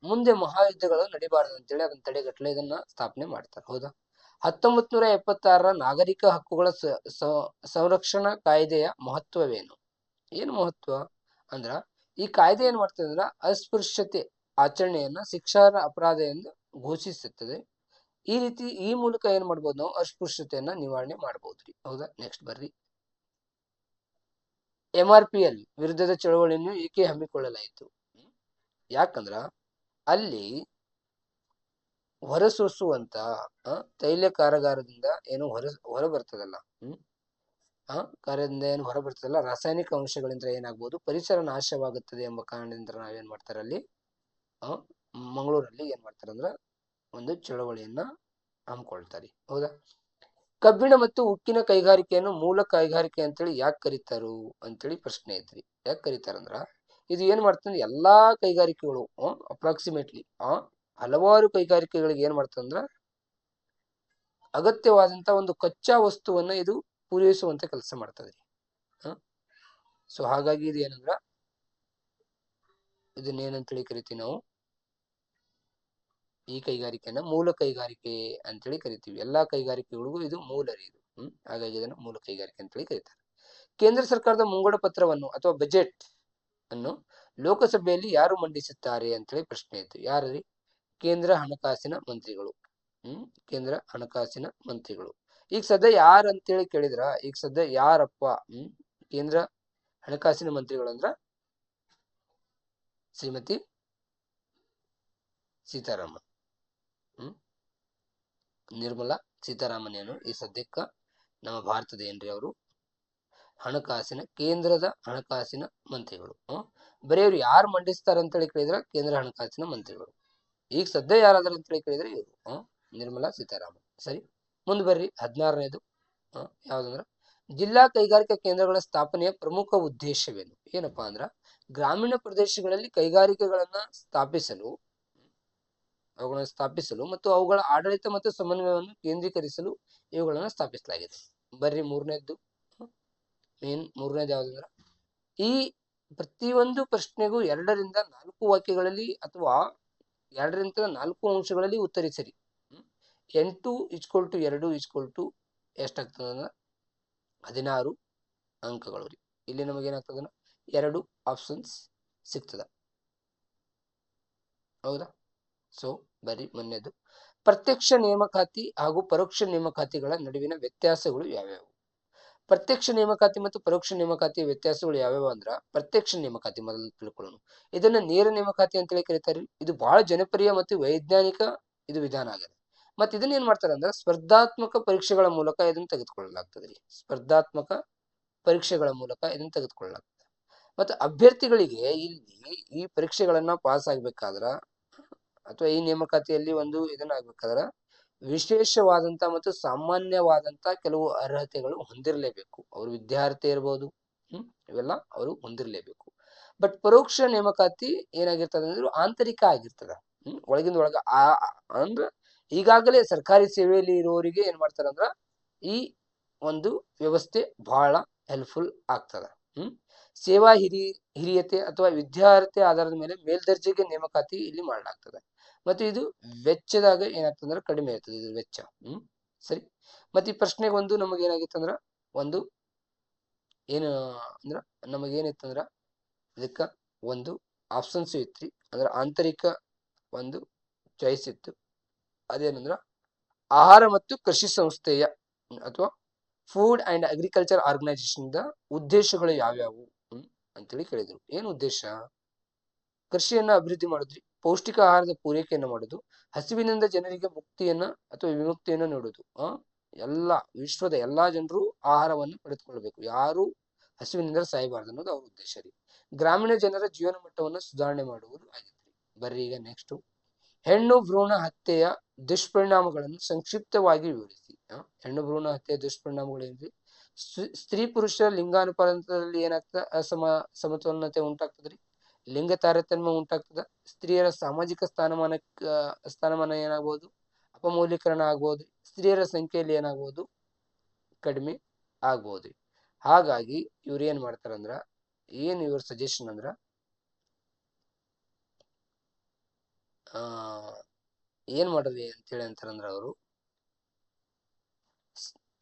ಮುಂದೆ ಮಹಾಯುದ್ಧಗಳು ನಡಿಬಾರದು ಅಂತೇಳಿ ಅದನ್ನ ತಡೆಗಟ್ಟಲೆ ಇದನ್ನ ಸ್ಥಾಪನೆ ಮಾಡ್ತಾರೆ. ಹೌದಾ? 1976 ನಾಗರಿಕ ಹಕ್ಕುಗಳ ಸಂರಕ್ಷಣಾ ಕಾಯ್ದೆಯ ಮಹತ್ವವೇನು? ಏನು ಮಹತ್ವ ಅಂದ್ರ ಈ ಕಾಯ್ದೆ ಏನ್ ಮಾಡ್ತದೆ ಅಂದ್ರ ಅಸ್ಪೃಶ್ಯತೆ ಆಚರಣೆಯನ್ನ ಶಿಕ್ಷಾರ್ಹ ಅಪರಾಧ ಎಂದು ಘೋಷಿಸುತ್ತದೆ. ಈ ಮೂಲಕ ಏನ್ ಮಾಡ್ಬೋದು, ನಾವು ಅಸ್ಪೃಶ್ಯತೆಯನ್ನ ನಿವಾರಣೆ ಮಾಡ್ಬೋದ್ರಿ. ಹೌದಾ? ನೆಕ್ಸ್ಟ್ ಬರ್ರಿ, MRPL ವಿರುದ್ಧದ ಚಳವಳಿಯನ್ನು ಏಕೆ ಹಮ್ಮಿಕೊಳ್ಳಲಾಯಿತು? ಯಾಕಂದ್ರ ಅಲ್ಲಿ ಹೊರಸೂಸುವಂತ ತೈಲ ಕಾರಾಗಾರದಿಂದ ಏನು ಹೊರ ಬರ್ತದಲ್ಲ, ಕಾರ್ಯದಿಂದ ಏನು ಹೊರ ಬರ್ತದಲ್ಲ, ರಾಸಾಯನಿಕ ಅಂಶಗಳಿಂದ ಏನಾಗ್ಬೋದು, ಪರಿಸರ ನಾಶವಾಗುತ್ತದೆ ಎಂಬ ಕಾರಣದಿಂದ ನಾವೇನ್ ಮಾಡ್ತಾರ ಅಲ್ಲಿ ಮಂಗಳೂರಲ್ಲಿ ಏನ್ ಮಾಡ್ತಾರಂದ್ರ ಒಂದು ಚಳವಳಿಯನ್ನ ಹಮ್ಮಿಕೊಳ್ತಾರೆ. ಹೌದಾ? ಕಬ್ಬಿಣ ಮತ್ತು ಉಕ್ಕಿನ ಕೈಗಾರಿಕೆಯನ್ನು ಮೂಲ ಕೈಗಾರಿಕೆ ಅಂತೇಳಿ ಯಾಕೆ ಕರೀತಾರು ಅಂತೇಳಿ ಪ್ರಶ್ನೆ ಐತ್ರಿ. ಯಾಕೆ ಕರೀತಾರಂದ್ರ ಇದು ಏನ್ ಮಾಡ್ತಂದ್ರೆ ಎಲ್ಲಾ ಕೈಗಾರಿಕೆಗಳು ಅಪ್ರಾಕ್ಸಿಮೇಟ್ಲಿ ಹಲವಾರು ಕೈಗಾರಿಕೆಗಳಿಗೆ ಏನ್ ಮಾಡ್ತಂದ್ರ ಅಗತ್ಯವಾದಂತ ಒಂದು ಕಚ್ಚಾ ವಸ್ತುವನ್ನ ಇದು ಪೂರೈಸುವಂತ ಕೆಲಸ ಮಾಡ್ತದೆ. ಸೊ ಹಾಗಾಗಿ ಇದು ಏನಂದ್ರ ಇದನ್ನೇನಂತೇಳಿ ಕರಿತೀವಿ ನಾವು, ಈ ಕೈಗಾರಿಕೆಯನ್ನ ಮೂಲ ಕೈಗಾರಿಕೆ ಅಂತೇಳಿ ಕರಿತೀವಿ. ಎಲ್ಲಾ ಕೈಗಾರಿಕೆಗಳಿಗೂ ಇದು ಮೂಲ ರೀ ಇದು. ಹಾಗಾಗಿ ಇದನ್ನ ಮೂಲ ಕೈಗಾರಿಕೆ ಅಂತೇಳಿ ಕರೀತಾರೆ. ಕೇಂದ್ರ ಸರ್ಕಾರದ ಮುಂಗಡ ಪತ್ರವನ್ನು ಅಥವಾ ಬಜೆಟ್ ಅನ್ನು ಲೋಕಸಭೆಯಲ್ಲಿ ಯಾರು ಮಂಡಿಸುತ್ತಾರೆ ಅಂತೇಳಿ ಪ್ರಶ್ನೆ ಐತಿ. ಯಾರ್ರಿ? ಕೇಂದ್ರ ಹಣಕಾಸಿನ ಮಂತ್ರಿಗಳು. ಕೇಂದ್ರ ಹಣಕಾಸಿನ ಮಂತ್ರಿಗಳು. ಈಗ ಸದ್ಯ ಯಾರು ಅಂತೇಳಿ ಕೇಳಿದ್ರ, ಈಗ ಸದ್ಯ ಯಾರಪ್ಪ ಕೇಂದ್ರ ಹಣಕಾಸಿನ ಮಂತ್ರಿಗಳು ಅಂದ್ರ ಶ್ರೀಮತಿ ಸೀತಾರಾಮನ್. ನಿರ್ಮಲಾ ಸೀತಾರಾಮನ್ ಏನು ಈ ಸದ್ಯಕ್ಕ ನಮ್ಮ ಭಾರತದ ಏನ್ರಿ ಅವರು ಕೇಂದ್ರದ ಹಣಕಾಸಿನ ಮಂತ್ರಿಗಳು. ಬರೀ ಅವ್ರು ಯಾರು ಮಂಡಿಸ್ತಾರ ಅಂತೇಳಿ ಕೇಳಿದ್ರ ಕೇಂದ್ರ ಹಣಕಾಸಿನ ಮಂತ್ರಿಗಳು. ಈಗ ಸದ್ಯ ಯಾರಾದ್ರ ಅಂತೇಳಿ ಕೇಳಿದ್ರೆ ಇವರು ನಿರ್ಮಲಾ ಸೀತಾರಾಮನ್. ಸರಿ, ಮುಂದೆ ಬರ್ರಿ 16ನೇದು. ಯಾವ್ದಂದ್ರ ಜಿಲ್ಲಾ ಕೈಗಾರಿಕಾ ಕೇಂದ್ರಗಳ ಸ್ಥಾಪನೆಯ ಪ್ರಮುಖ ಉದ್ದೇಶವೇನು? ಏನಪ್ಪಾ ಅಂದ್ರ ಗ್ರಾಮೀಣ ಪ್ರದೇಶಗಳಲ್ಲಿ ಕೈಗಾರಿಕೆಗಳನ್ನ ಸ್ಥಾಪಿಸಲು ಮತ್ತು ಅವುಗಳ ಆಡಳಿತ ಮತ್ತು ಸಮನ್ವಯವನ್ನು ಕೇಂದ್ರೀಕರಿಸಲು ಇವುಗಳನ್ನ ಸ್ಥಾಪಿಸಲಾಗಿದೆ. ಬರ್ರಿ ಮೂರನೇದ್ದು ಯಾವ್ದಂದ್ರ ಈ ಪ್ರತಿಯೊಂದು ಪ್ರಶ್ನೆಗೂ 2 ರಿಂದ 4 ವಾಕ್ಯಗಳಲ್ಲಿ ಅಥವಾ 2 ರಿಂದ 4 ಅಂಶಗಳಲ್ಲಿ ಉತ್ತರಿಸರಿ. 8=2 ಎಷ್ಟಾಗ್ತದ 16 ಅಂಕಗಳು ರೀ. ಇಲ್ಲಿ ನಮಗೇನಾಗ್ತದ 2 ಆಪ್ಷನ್ಸ್ ಸಿಗ್ತದ. ಹೌದಾ? ಸೊ ಬರೀ ಮೊನ್ನೆದು ಪ್ರತ್ಯಕ್ಷ ನೇಮಕಾತಿ ಹಾಗೂ ಪರೋಕ್ಷ ನೇಮಕಾತಿಗಳ ನಡುವಿನ ವ್ಯತ್ಯಾಸಗಳು ಯಾವ್ಯಾವು? ಪ್ರತ್ಯಕ್ಷ ನೇಮಕಾತಿ ಮತ್ತು ಪರೋಕ್ಷ ನೇಮಕಾತಿಯ ವ್ಯತ್ಯಾಸಗಳು ಯಾವ್ಯಾವ ಅಂದ್ರ ಪ್ರತ್ಯಕ್ಷ ನೇಮಕಾತಿ ಮೊದಲು ತಿಳ್ಕೊಳ್ಳೋಣ. ಇದನ್ನ ನೇರ ನೇಮಕಾತಿ ಅಂತೇಳಿ ಕರೀತಾರೆ. ಇದು ಬಹಳ ಜನಪ್ರಿಯ ಮತ್ತು ವೈಜ್ಞಾನಿಕ ಇದು ವಿಧಾನ ಆಗಿದೆ. ಮತ್ತೆ ಇದನ್ನ ಏನ್ ಮಾಡ್ತಾರೆ ಅಂದ್ರೆ ಸ್ಪರ್ಧಾತ್ಮಕ ಪರೀಕ್ಷೆಗಳ ಮೂಲಕ ಇದನ್ನ ತೆಗೆದುಕೊಳ್ಳಲಾಗ್ತದೆ. ಸ್ಪರ್ಧಾತ್ಮಕ ಪರೀಕ್ಷೆಗಳ ಮೂಲಕ ಇದನ್ನ ತೆಗೆದುಕೊಳ್ಳಲಾಗ್ತದೆ. ಮತ್ತೆ ಅಭ್ಯರ್ಥಿಗಳಿಗೆ ಇಲ್ಲಿ ಈ ಪರೀಕ್ಷೆಗಳನ್ನ ಪಾಸ್ ಆಗ್ಬೇಕಾದ್ರ ಅಥವಾ ಈ ನೇಮಕಾತಿಯಲ್ಲಿ ಒಂದು ಇದನ್ನ ಆಗ್ಬೇಕಾದ್ರ ವಿಶೇಷವಾದಂತ ಮತ್ತು ಸಾಮಾನ್ಯವಾದಂತ ಕೆಲವು ಅರ್ಹತೆಗಳು ಹೊಂದಿರಲೇಬೇಕು. ಅವರು ವಿದ್ಯಾರ್ಥಿ ಇರ್ಬೋದು, ಇವೆಲ್ಲ ಅವರು ಹೊಂದಿರಲೇಬೇಕು. ಬಟ್ ಪರೋಕ್ಷ ನೇಮಕಾತಿ ಏನಾಗಿರ್ತದೆ ಅಂದ್ರೆ ಆಂತರಿಕ ಆಗಿರ್ತದ. ಒಳಗಿಂದ ಒಳಗ ಅಂದ್ರ ಈಗಾಗಲೇ ಸರ್ಕಾರಿ ಸೇವೆಯಲ್ಲಿ ಇರುವವರಿಗೆ ಏನ್ ಮಾಡ್ತಾರಂದ್ರ ಈ ಒಂದು ವ್ಯವಸ್ಥೆ ಬಹಳ ಹೆಲ್ಪ್ಫುಲ್ ಆಗ್ತದ. ಸೇವಾ ಹಿರಿಯತೆ ಅಥವಾ ವಿದ್ಯಾರ್ಥಿ ಆಧಾರದ ಮೇಲೆ ಮೇಲ್ದರ್ಜೆಗೆ ನೇಮಕಾತಿ ಇಲ್ಲಿ ಮಾಡಲಾಗ್ತದೆ. ಮತ್ತೆ ಇದು ವೆಚ್ಚದಾಗ ಏನಾಗ್ತದಂದ್ರ ಕಡಿಮೆ ಇರ್ತದೆ ಇದು ವೆಚ್ಚ. ಸರಿ, ಮತ್ತೆ ಈ ಪ್ರಶ್ನೆಗೆ ಒಂದು ನಮಗ ಏನಾಗಿತ್ತಂದ್ರ ಒಂದು ಏನು ಅಂದ್ರ ನಮಗೇನಿತ್ತಂದ್ರ ಇದಕ್ಕ ಒಂದು ಆಪ್ಷನ್ಸ್ ಇತ್ರಿ. ಅಂದ್ರ ಆಂತರಿಕ ಒಂದು ಚಾಯ್ಸ್ ಇತ್ತು. ಅದೇನಂದ್ರ ಆಹಾರ ಮತ್ತು ಕೃಷಿ ಸಂಸ್ಥೆಯ ಅಥವಾ ಫುಡ್ ಅಂಡ್ ಅಗ್ರಿಕಲ್ಚರ್ ಆರ್ಗನೈಸೇಷನ್ ದ ಉದ್ದೇಶಗಳು ಯಾವ್ಯಾವು ಅಂತೇಳಿ ಕೇಳಿದ್ರು. ಏನು ಉದ್ದೇಶ? ಕೃಷಿಯನ್ನ ಅಭಿವೃದ್ಧಿ ಮಾಡುದ್ರಿ, ಪೌಷ್ಟಿಕ ಆಹಾರದ ಪೂರೈಕೆಯನ್ನು ಮಾಡುದು, ಹಸಿವಿನಿಂದ ಜನರಿಗೆ ಮುಕ್ತಿಯನ್ನ ಅಥವಾ ವಿಮುಕ್ತಿಯನ್ನ ನೀಡುದು. ಎಲ್ಲ ವಿಶ್ವದ ಎಲ್ಲಾ ಜನರು ಆಹಾರವನ್ನು ಪಡೆದುಕೊಳ್ಬೇಕು, ಯಾರು ಹಸಿವಿನಿಂದ ಸಾಯಬಾರ್ದು ಅನ್ನೋದು ಅವ್ರ ಉದ್ದೇಶ ರೀ. ಗ್ರಾಮೀಣ ಜನರ ಜೀವನ ಮಟ್ಟವನ್ನು ಸುಧಾರಣೆ ಮಾಡುವುದು ಆಗಿತ್ತು. ಬರ್ರಿ ಈಗ ನೆಕ್ಸ್ಟ್, ಹೆಣ್ಣು ಭ್ರೂಣ ಹತ್ಯೆಯ ದುಷ್ಪರಿಣಾಮಗಳನ್ನು ಸಂಕ್ಷಿಪ್ತವಾಗಿ ವಿವರಿಸಿ. ಹೆಣ್ಣು ಭ್ರೂಣ ಹತ್ಯೆಯ ದುಷ್ಪರಿಣಾಮಗಳೇನ್ರಿ? ಸ್ತ್ರೀ ಪುರುಷ ಲಿಂಗಾನುಪಾತದಲ್ಲಿ ಏನಾಗ್ತದ? ಸಮತೋಲನತೆ ಉಂಟಾಗ್ತದ್ರಿ, ಲಿಂಗ ತಾರತಮ್ಯ ಉಂಟಾಗ್ತದ, ಸ್ತ್ರೀಯರ ಸಾಮಾಜಿಕ ಸ್ಥಾನಮಾನ ಏನಾಗ್ಬೋದು? ಅಪಮೌಲ್ಯೀಕರಣ ಆಗ್ಬೋದು, ಸ್ತ್ರೀಯರ ಸಂಖ್ಯೆಯಲ್ಲಿ ಏನಾಗ್ಬೋದು? ಕಡಿಮೆ ಆಗ್ಬೋದು. ಹಾಗಾಗಿ ಇವ್ರು ಏನ್ ಮಾಡ್ತಾರಂದ್ರ, ಇವ್ರ ಸಜೆಷನ್ ಅಂದ್ರ ಏನ್ ಮಾಡ್ರಿ ಅಂತೇಳಿ ಅಂತಾರಂದ್ರ, ಅವರು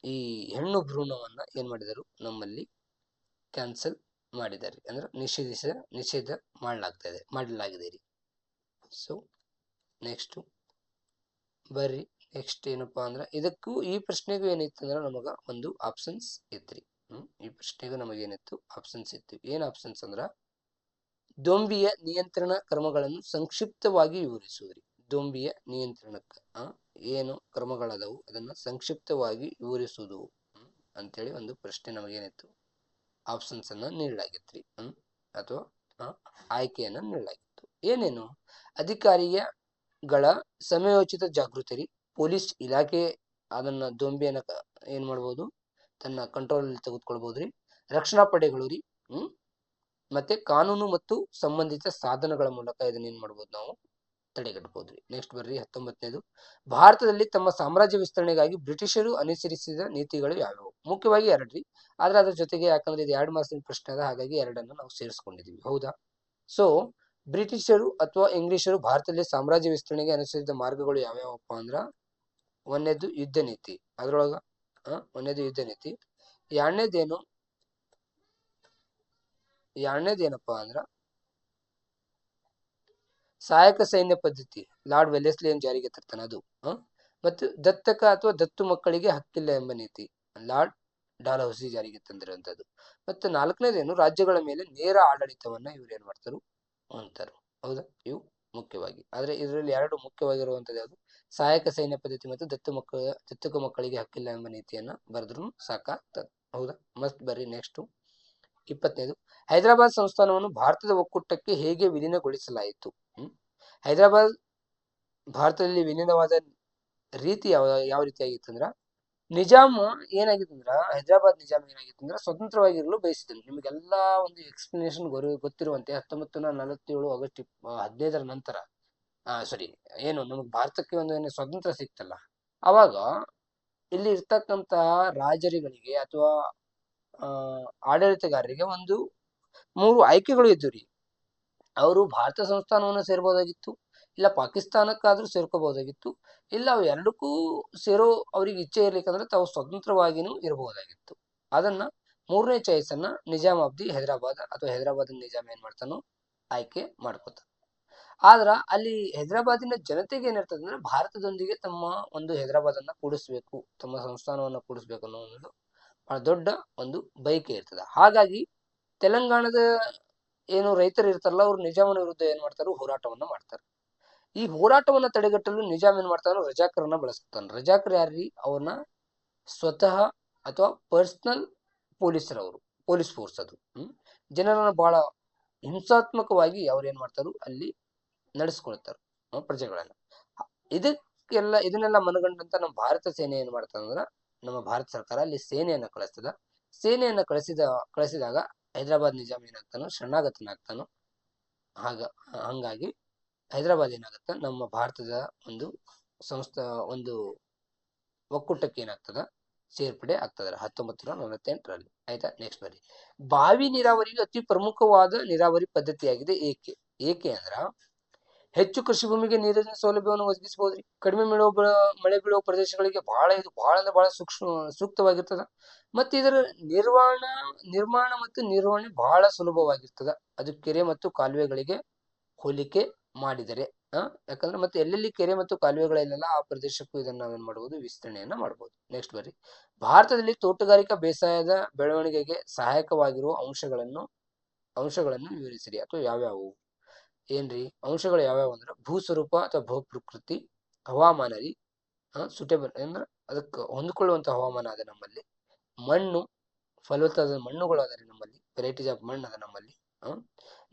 ಈ ಹೆಣ್ಣು ಭ್ರೂಣವನ್ನ ಏನ್ ಮಾಡಿದರು, ನಮ್ಮಲ್ಲಿ ಕ್ಯಾನ್ಸಲ್ ಮಾಡಿದ್ದಾರೆ, ಅಂದ್ರೆ ನಿಷೇಧ ಮಾಡಲಾಗಿದೆ ರೀ. ಸೊ ನೆಕ್ಸ್ಟ್ ಬರ್ರಿ, ನೆಕ್ಸ್ಟ್ ಏನಪ್ಪಾ ಅಂದ್ರ, ಇದಕ್ಕೂ ಈ ಪ್ರಶ್ನೆಗೂ ಏನಿತ್ತು ಅಂದ್ರ ನಮಗ ಒಂದು ಆಪ್ಷನ್ಸ್ ಇತ್ರಿ. ಈ ಪ್ರಶ್ನೆಗೂ ನಮಗೇನಿತ್ತು? ಆಪ್ಷನ್ಸ್ ಇತ್ತು. ಏನ್ ಆಪ್ಷನ್ಸ್ ಅಂದ್ರ, ದೊಂಬಿಯ ನಿಯಂತ್ರಣ ಕ್ರಮಗಳನ್ನು ಸಂಕ್ಷಿಪ್ತವಾಗಿ ವಿವರಿಸುವುದ್ರಿ. ದೊಂಬಿಯ ನಿಯಂತ್ರಣಕ್ಕ ಏನು ಕ್ರಮಗಳದವು ಅದನ್ನ ಸಂಕ್ಷಿಪ್ತವಾಗಿ ವಿವರಿಸುವುದು ಅಂತೇಳಿ ಒಂದು ಪ್ರಶ್ನೆ ನಮಗೇನಿತ್ತು? ಆಪ್ಷನ್ಸ್ ಅನ್ನ ನೀಡಲಾಗಿತ್ರಿ, ಅಥವಾ ಆಯ್ಕೆಯನ್ನ ನೀಡಲಾಗಿತ್ತು. ಏನೇನು? ಅಧಿಕಾರಿಗಳ ಸಮಯೋಚಿತ ಜಾಗೃತಿ ರೀ, ಪೊಲೀಸ್ ಇಲಾಖೆ ಅದನ್ನ ದೊಂಬಿಯನ್ನ ಏನ್ ಮಾಡ್ಬೋದು? ತನ್ನ ಕಂಟ್ರೋಲ್ ತೆಗೆದುಕೊಳ್ಬಹುದ್ರಿ. ರಕ್ಷಣಾ ಪಡೆಗಳು ರೀ, ಮತ್ತೆ ಕಾನೂನು ಮತ್ತು ಸಂಬಂಧಿತ ಸಾಧನಗಳ ಮೂಲಕ ಇದನ್ನ ಏನ್ ಮಾಡ್ಬೋದು? ನಾವು ತಡೆಗಟ್ಟಬಹುದ್ರಿ. ನೆಕ್ಸ್ಟ್ ಬರ್ರಿ 19ನೇದು, ಭಾರತದಲ್ಲಿ ತಮ್ಮ ಸಾಮ್ರಾಜ್ಯ ವಿಸ್ತರಣೆಗಾಗಿ ಬ್ರಿಟಿಷರು ಅನುಸರಿಸಿದ ನೀತಿಗಳು ಯಾವ್ಯಾವು? ಮುಖ್ಯವಾಗಿ ಎರಡ್ರಿ, ಆದ್ರೆ ಅದ್ರ ಜೊತೆಗೆ ಯಾಕಂದ್ರೆ ಇದು 2 ಮಾರ್ಕ್ಸಿನ ಪ್ರಶ್ನೆ ಅದ, ಹಾಗಾಗಿ ಎರಡನ್ನ ನಾವು ಸೇರಿಸ್ಕೊಂಡಿದೀವಿ. ಹೌದಾ? ಸೊ ಬ್ರಿಟಿಷರು ಅಥವಾ ಇಂಗ್ಲಿಷರು ಭಾರತದಲ್ಲಿ ಸಾಮ್ರಾಜ್ಯ ವಿಸ್ತರಣೆಗೆ ಅನುಸರಿಸಿದ ಮಾರ್ಗಗಳು ಯಾವ್ಯಾವಪ್ಪ ಅಂದ್ರ, ಒಂದನೇದು ಯುದ್ಧ ನೀತಿ, ಅದ್ರೊಳಗ ಒಂದನೇದು ಯುದ್ಧ ನೀತಿ. ಎರಡನೇದೇನಪ್ಪಾ ಅಂದ್ರ ಸಹಾಯಕ ಸೈನ್ಯ ಪದ್ಧತಿ, ಲಾರ್ಡ್ ವೆಲ್ಲೆಸ್ಲಿ ಏನ್ ಜಾರಿಗೆ ತರ್ತಾನೆ ಅದು. ಮತ್ತು ದತ್ತಕ ಅಥವಾ ದತ್ತು ಮಕ್ಕಳಿಗೆ ಹಕ್ಕಿಲ್ಲ ಎಂಬ ನೀತಿ, ಲಾರ್ಡ್ ಡಾಲ್ಹೌಸಿ ಜಾರಿಗೆ ತಂದಿರುವಂತದ್ದು. ಮತ್ತು 4ನೇದೇನು, ರಾಜ್ಯಗಳ ಮೇಲೆ ನೇರ ಆಡಳಿತವನ್ನ ಇವ್ರು ಏನ್ ಮಾಡ್ತಾರು ಅಂತಾರು. ಹೌದಾ? ಇವು ಮುಖ್ಯವಾಗಿ. ಆದ್ರೆ ಇದರಲ್ಲಿ 2 ಮುಖ್ಯವಾಗಿರುವಂತದ್ದು ಯಾವುದು? ಸಹಾಯಕ ಸೈನ್ಯ ಪದ್ಧತಿ ಮತ್ತು ದತ್ತಕ ಮಕ್ಕಳಿಗೆ ಹಕ್ಕಿಲ್ಲ ಎಂಬ ನೀತಿಯನ್ನ ಬರೆದ್ರು ಸಾಕಾಗ್ತದೆ. ಹೌದಾ? ಮಸ್ತ್ ಬರ್ರಿ. ನೆಕ್ಸ್ಟ್ 20ನೇದು, ಹೈದರಾಬಾದ್ ಸಂಸ್ಥಾನವನ್ನು ಭಾರತದ ಒಕ್ಕೂಟಕ್ಕೆ ಹೇಗೆ ವಿಲೀನಗೊಳಿಸಲಾಯಿತು? ಹೈದರಾಬಾದ್ ಭಾರತದಲ್ಲಿ ವಿಲೀನವಾದ ರೀತಿ ಯಾವ ರೀತಿಯಾಗಿತ್ತಂದ್ರ, ನಿಜಾಮ್ ಏನಾಗಿತ್ತಂದ್ರ, ಹೈದರಾಬಾದ್ ನಿಜಾಮ್ ಏನಾಗಿತ್ತಂದ್ರ ಸ್ವತಂತ್ರವಾಗಿರಲು ಬಯಸಿದನು. ನಿಮ್ಗೆಲ್ಲಾ ಒಂದು ಎಕ್ಸ್ಪ್ಲನೇಷನ್ ಗೊತ್ತಿರುವಂತೆ 1947 ಆಗಸ್ಟ್ 15ರ ನಂತರ ಏನು ನಮಗ್ ಭಾರತಕ್ಕೆ ಒಂದು ಸ್ವತಂತ್ರ ಸಿಕ್ತಲ್ಲ, ಅವಾಗ ಇಲ್ಲಿ ಇರ್ತಕ್ಕಂತಹ ರಾಜರುಗಳಿಗೆ ಅಥವಾ ಆಡಳಿತಗಾರರಿಗೆ 3 ಆಯ್ಕೆಗಳು ಇದ್ದು ರೀ. ಅವರು ಭಾರತ ಸಂಸ್ಥಾನವನ್ನು ಸೇರ್ಬೋದಾಗಿತ್ತು, ಇಲ್ಲ ಪಾಕಿಸ್ತಾನಕ್ಕಾದ್ರೂ ಸೇರ್ಕೋಬಹುದಾಗಿತ್ತು, ಇಲ್ಲ ಅವು ಎರಡಕ್ಕೂ ಸೇರೋ ಅವ್ರಿಗೆ ಇಚ್ಛೆ ಇರ್ಲಿಕ್ಕಂದ್ರೆ ತಾವು ಸ್ವತಂತ್ರವಾಗಿನೂ ಇರಬಹುದಾಗಿತ್ತು. ಅದನ್ನ 3ನೇ ಚಾಯ್ಸ್ ಅನ್ನ ನಿಜಾಮ್ ಆಫ್ ದಿ ಹೈದರಾಬಾದ್ ಅಥವಾ ಹೈದರಾಬಾದ್ ನಿಜಾಮ್ ಏನ್ ಮಾಡ್ತಾನೋ ಆಯ್ಕೆ ಮಾಡ್ಕೋತ. ಆದ್ರ ಅಲ್ಲಿ ಹೈದರಾಬಾದಿನ ಜನತೆಗೆ ಏನಿರ್ತದೆ ಅಂದ್ರೆ, ಭಾರತದೊಂದಿಗೆ ತಮ್ಮ ಒಂದು ಹೈದರಾಬಾದ್ ಅನ್ನ ಕೂಡಿಸ್ಬೇಕು, ತಮ್ಮ ಸಂಸ್ಥಾನವನ್ನ ಕೂಡಿಸ್ಬೇಕು ಅನ್ನೋ ಒಂದು ಬಹಳ ದೊಡ್ಡ ಒಂದು ಬಯಕೆ ಇರ್ತದ. ಹಾಗಾಗಿ ತೆಲಂಗಾಣದ ಏನು ರೈತರು ಇರ್ತಾರಲ್ಲ, ಅವ್ರು ನಿಜಾಮನ ವಿರುದ್ಧ ಏನ್ ಮಾಡ್ತಾರು? ಹೋರಾಟವನ್ನ ಮಾಡ್ತಾರೆ. ಈ ಹೋರಾಟವನ್ನ ತಡೆಗಟ್ಟಲು ನಿಜಾಮ್ ಏನ್ ಮಾಡ್ತಾನ? ರಜಾಕರನ್ನ ಬಳಸ್ತಾನ. ರಜಾಕರ್ ಯಾರ್ರಿ? ಅವ್ರನ್ನ ಸ್ವತಃ ಅಥವಾ ಪರ್ಸನಲ್ ಪೊಲೀಸರವರು, ಪೊಲೀಸ್ ಫೋರ್ಸ್ ಅದು. ಜನರನ್ನ ಬಹಳ ಹಿಂಸಾತ್ಮಕವಾಗಿ ಅವ್ರು ಏನ್ ಮಾಡ್ತಾರು? ಅಲ್ಲಿ ನಡೆಸ್ಕೊಳ್ತಾರ ಪ್ರಜೆಗಳನ್ನ. ಇದನ್ನೆಲ್ಲ ಮನಗಂಡಂತ ನಮ್ಮ ಭಾರತ ಸೇನೆ ಏನ್ ಮಾಡ್ತದಂದ್ರ, ನಮ್ಮ ಭಾರತ ಸರ್ಕಾರ ಅಲ್ಲಿ ಸೇನೆಯನ್ನ ಕಳಿಸ್ತದ. ಸೇನೆಯನ್ನ ಕಳಿಸಿದಾಗ ಹೈದರಾಬಾದ್ ನಿಜಾಮ್ ಏನಾಗ್ತಾನೋ ಶರಣಾಗತನಾಗ್ತಾನೋ. ಹಂಗಾಗಿ ಹೈದರಾಬಾದ್ ಏನಾಗತ್ತ, ನಮ್ಮ ಭಾರತದ ಒಂದು ಒಕ್ಕೂಟಕ್ಕೆ ಏನಾಗ್ತದ? ಸೇರ್ಪಡೆ ಆಗ್ತದ 1948ರಲ್ಲಿ. ಆಯ್ತಾ? ನೆಕ್ಸ್ಟ್ ಬರ್ರಿ, ಬಾವಿ ನೀರಾವರಿಗೆ ಅತಿ ಪ್ರಮುಖವಾದ ನೀರಾವರಿ ಪದ್ಧತಿಯಾಗಿದೆ. ಏಕೆ ಅಂದ್ರ, ಹೆಚ್ಚು ಕೃಷಿ ಭೂಮಿಗೆ ನೀರಿನ ಸೌಲಭ್ಯವನ್ನು ಒದಗಿಸಬಹುದ್ರಿ. ಕಡಿಮೆ ಮಳೆ ಬೀಳುವ ಪ್ರದೇಶಗಳಿಗೆ ಬಹಳ ಸೂಕ್ತವಾಗಿರ್ತದ. ಮತ್ತೆ ಇದರ ನಿರ್ಮಾಣ ಮತ್ತು ನಿರ್ವಹಣೆ ಬಹಳ ಸುಲಭವಾಗಿರ್ತದ. ಅದು ಕೆರೆ ಮತ್ತು ಕಾಲುವೆಗಳಿಗೆ ಹೋಲಿಕೆ ಮಾಡಿದರೆ ಯಾಕಂದ್ರೆ ಮತ್ತೆ ಎಲ್ಲೆಲ್ಲಿ ಕೆರೆ ಮತ್ತು ಕಾಲುವೆಗಳಿಲ್ಲ ಆ ಪ್ರದೇಶಕ್ಕೂ ಇದನ್ನ ನಾವೇನ್ ಮಾಡಬಹುದು, ವಿಸ್ತರಣೆಯನ್ನ ಮಾಡಬಹುದು. ನೆಕ್ಸ್ಟ್ ಬರ್ರಿ, ಭಾರತದಲ್ಲಿ ತೋಟಗಾರಿಕಾ ಬೇಸಾಯದ ಬೆಳವಣಿಗೆಗೆ ಸಹಾಯಕವಾಗಿರುವ ಅಂಶಗಳನ್ನು ವಿವರಿಸಿರಿ ಅಥವಾ ಯಾವ್ಯಾವು. ಏನ್ರಿ ಅಂಶಗಳು ಯಾವ್ಯಾವ ಅಂದ್ರೆ ಭೂಸ್ವರೂಪ ಅಥವಾ ಭೂಪ್ರಕೃತಿ, ಹವಾಮಾನ ರೀ, ಸುಟೇಬಲ್ ಅಂದ್ರೆ ಅದಕ್ಕೆ ಹೊಂದಿಕೊಳ್ಳುವಂತ ಹವಾಮಾನ ಅದ ನಮ್ಮಲ್ಲಿ, ಮಣ್ಣು, ಫಲವತ್ತಾದ ಮಣ್ಣುಗಳು ಅದ ರೀ ನಮ್ಮಲ್ಲಿ, ವೆರೈಟೀಸ್ ಆಫ್ ಮಣ್ಣು ಅದ ನಮ್ಮಲ್ಲಿ,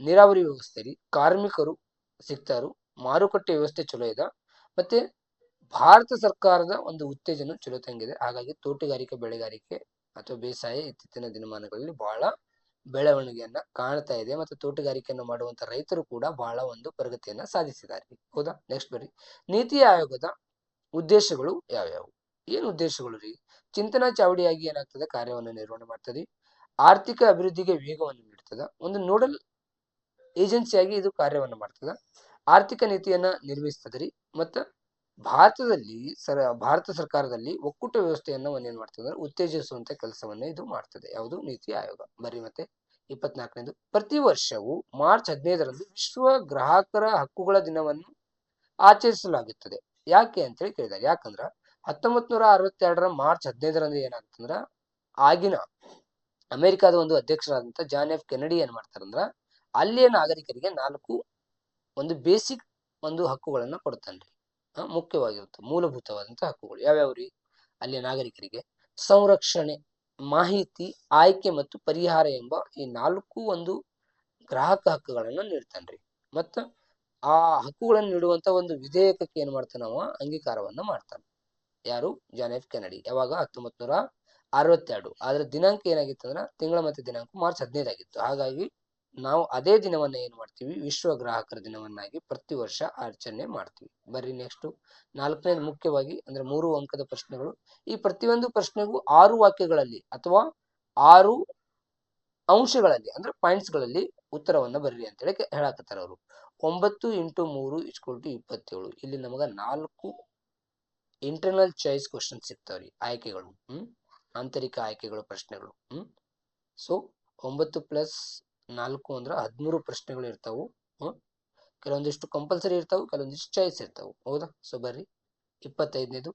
ನೀರಾವರಿ ವ್ಯವಸ್ಥೆ ರೀ, ಕಾರ್ಮಿಕರು ಸಿಗ್ತಾರು, ಮಾರುಕಟ್ಟೆ ವ್ಯವಸ್ಥೆ ಚಲೋ ಇದೆ, ಮತ್ತೆ ಭಾರತ ಸರ್ಕಾರದ ಒಂದು ಉತ್ತೇಜನ ಚಲೋ ತಂಗಿದೆ. ಹಾಗಾಗಿ ತೋಟಗಾರಿಕೆ ಬೆಳೆಗಾರಿಕೆ ಅಥವಾ ಬೇಸಾಯ ಇತ್ತೀಚಿನ ದಿನಮಾನಗಳಲ್ಲಿ ಬಹಳ ಬೆಳವಣಿಗೆಯನ್ನ ಕಾಣ್ತಾ ಇದೆ, ಮತ್ತು ತೋಟಗಾರಿಕೆಯನ್ನು ಮಾಡುವಂತ ರೈತರು ಕೂಡ ಬಹಳ ಒಂದು ಪ್ರಗತಿಯನ್ನ ಸಾಧಿಸಿದ್ದಾರೆ. ಹೌದಾ. ನೆಕ್ಸ್ಟ್ ಬರ್ರಿ, ನೀತಿ ಆಯೋಗದ ಉದ್ದೇಶಗಳು ಯಾವ್ಯಾವು. ಏನು ಉದ್ದೇಶಗಳು ರೀ, ಚಿಂತನಾ ಚಾವಡಿಯಾಗಿ ಏನಾಗ್ತದೆ ಕಾರ್ಯವನ್ನು ನಿರ್ವಹಣೆ ಮಾಡ್ತದೆ, ಆರ್ಥಿಕ ಅಭಿವೃದ್ಧಿಗೆ ವೇಗವನ್ನು ನೀಡ್ತದ, ಒಂದು ನೋಡಲ್ ಏಜೆನ್ಸಿಯಾಗಿ ಇದು ಕಾರ್ಯವನ್ನು ಮಾಡ್ತದ, ಆರ್ಥಿಕ ನೀತಿಯನ್ನ ನಿರ್ವಹಿಸ್ತದ್ರಿ, ಮತ್ತ ಭಾರತ ಸರ್ಕಾರದಲ್ಲಿ ಒಕ್ಕೂಟ ವ್ಯವಸ್ಥೆಯನ್ನ ಏನ್ ಮಾಡ್ತದೆ ಅಂದ್ರೆ ಉತ್ತೇಜಿಸುವಂತ ಕೆಲಸವನ್ನ ಇದು ಮಾಡ್ತದೆ. ಯಾವುದು, ನೀತಿ ಆಯೋಗ. ಬರ್ರಿ ಮತ್ತೆ 24ನೇದು, ಪ್ರತಿ ವರ್ಷವೂ ಮಾರ್ಚ್ 15ರಂದು ವಿಶ್ವ ಗ್ರಾಹಕರ ಹಕ್ಕುಗಳ ದಿನವನ್ನು ಆಚರಿಸಲಾಗುತ್ತದೆ. ಯಾಕೆ ಅಂತೇಳಿ ಕೇಳಿದ್ದಾರೆ. ಯಾಕಂದ್ರ 1962ರ ಮಾರ್ಚ್ 15ರಂದು ಏನಾಗ್ತಂದ್ರ ಆಗಿನ ಅಮೆರಿಕಾದ ಒಂದು ಅಧ್ಯಕ್ಷರಾದಂತ ಜಾನ್ ಎಫ್ ಕೆನಡಿ ಏನ್ ಮಾಡ್ತಾರಂದ್ರ ಅಲ್ಲಿಯ ನಾಗರಿಕರಿಗೆ 4 ಒಂದು ಬೇಸಿಕ್ ಒಂದು ಹಕ್ಕುಗಳನ್ನ ಕೊಡ್ತಾನ್ರಿ. ಮುಖ್ಯವಾಗಿರುತ್ತೆ ಮೂಲಭೂತವಾದಂತಹ ಹಕ್ಕುಗಳು ಯಾವ್ಯಾವ್ರಿ, ಅಲ್ಲಿಯ ನಾಗರಿಕರಿಗೆ ಸಂರಕ್ಷಣೆ, ಮಾಹಿತಿ, ಆಯ್ಕೆ ಮತ್ತು ಪರಿಹಾರ ಎಂಬ ಈ 4 ಒಂದು ಗ್ರಾಹಕ ಹಕ್ಕುಗಳನ್ನ ನೀಡ್ತಾನ್ರಿ. ಮತ್ತ ಆ ಹಕ್ಕುಗಳನ್ನು ನೀಡುವಂತ ಒಂದು ವಿಧೇಯಕಕ್ಕೆ ಏನ್ ಮಾಡ್ತಾನ ಅವ ಅಂಗೀಕಾರವನ್ನ ಮಾಡ್ತಾನೆ. ಯಾರು, ಜಾನ್ ಎಫ್ ಕೆನಡಿ. ಯಾವಾಗ, 1962. ಆದ್ರೆ ದಿನಾಂಕ ಏನಾಗಿತ್ತು ಅಂದ್ರ ತಿಂಗಳ ಮತ್ತೆ ದಿನಾಂಕ ಮಾರ್ಚ್ 15 ಆಗಿತ್ತು. ಹಾಗಾಗಿ ನಾವು ಅದೇ ದಿನವನ್ನ ಏನ್ ಮಾಡ್ತೀವಿ, ವಿಶ್ವ ಗ್ರಾಹಕರ ದಿನವನ್ನಾಗಿ ಪ್ರತಿ ವರ್ಷ ಆಚರಣೆ ಮಾಡ್ತೀವಿ. ಬರ್ರಿ ನೆಕ್ಸ್ಟ್ 4ನೇದು ಮುಖ್ಯವಾಗಿ ಅಂದ್ರೆ 3 ಅಂಕದ ಪ್ರಶ್ನೆಗಳು. ಈ ಪ್ರತಿಯೊಂದು ಪ್ರಶ್ನೆಗೂ 6 ವಾಕ್ಯಗಳಲ್ಲಿ ಅಥವಾ 6 ಅಂಶಗಳಲ್ಲಿ ಅಂದ್ರೆ ಪಾಯಿಂಟ್ಸ್ ಗಳಲ್ಲಿ ಉತ್ತರವನ್ನ ಬರ್ರಿ ಅಂತ ಹೇಳಿ ಹೇಳಕತ್ತಾರ ಅವರು. 9 × 3 = 27. ಇಲ್ಲಿ ನಮಗ 4 ಇಂಟರ್ನಲ್ ಚಾಯ್ಸ್ ಕ್ವಶನ್ ಸಿಗ್ತಾವ್ರಿ, ಆಯ್ಕೆಗಳು, ಆಂತರಿಕ ಆಯ್ಕೆಗಳು ಪ್ರಶ್ನೆಗಳು. ಸೊ 9 + 4 ಅಂದ್ರೆ 13 ಪ್ರಶ್ನೆಗಳು ಇರ್ತಾವು. ಕೆಲವೊಂದಿಷ್ಟು ಕಂಪಲ್ಸರಿ ಇರ್ತಾವು, ಕೆಲವೊಂದಿಷ್ಟು ಚಾಯ್ಸ್ ಇರ್ತಾವು. ಹೌದಾ. ಸೊ ಬರ್ರಿ 25ನೇದು,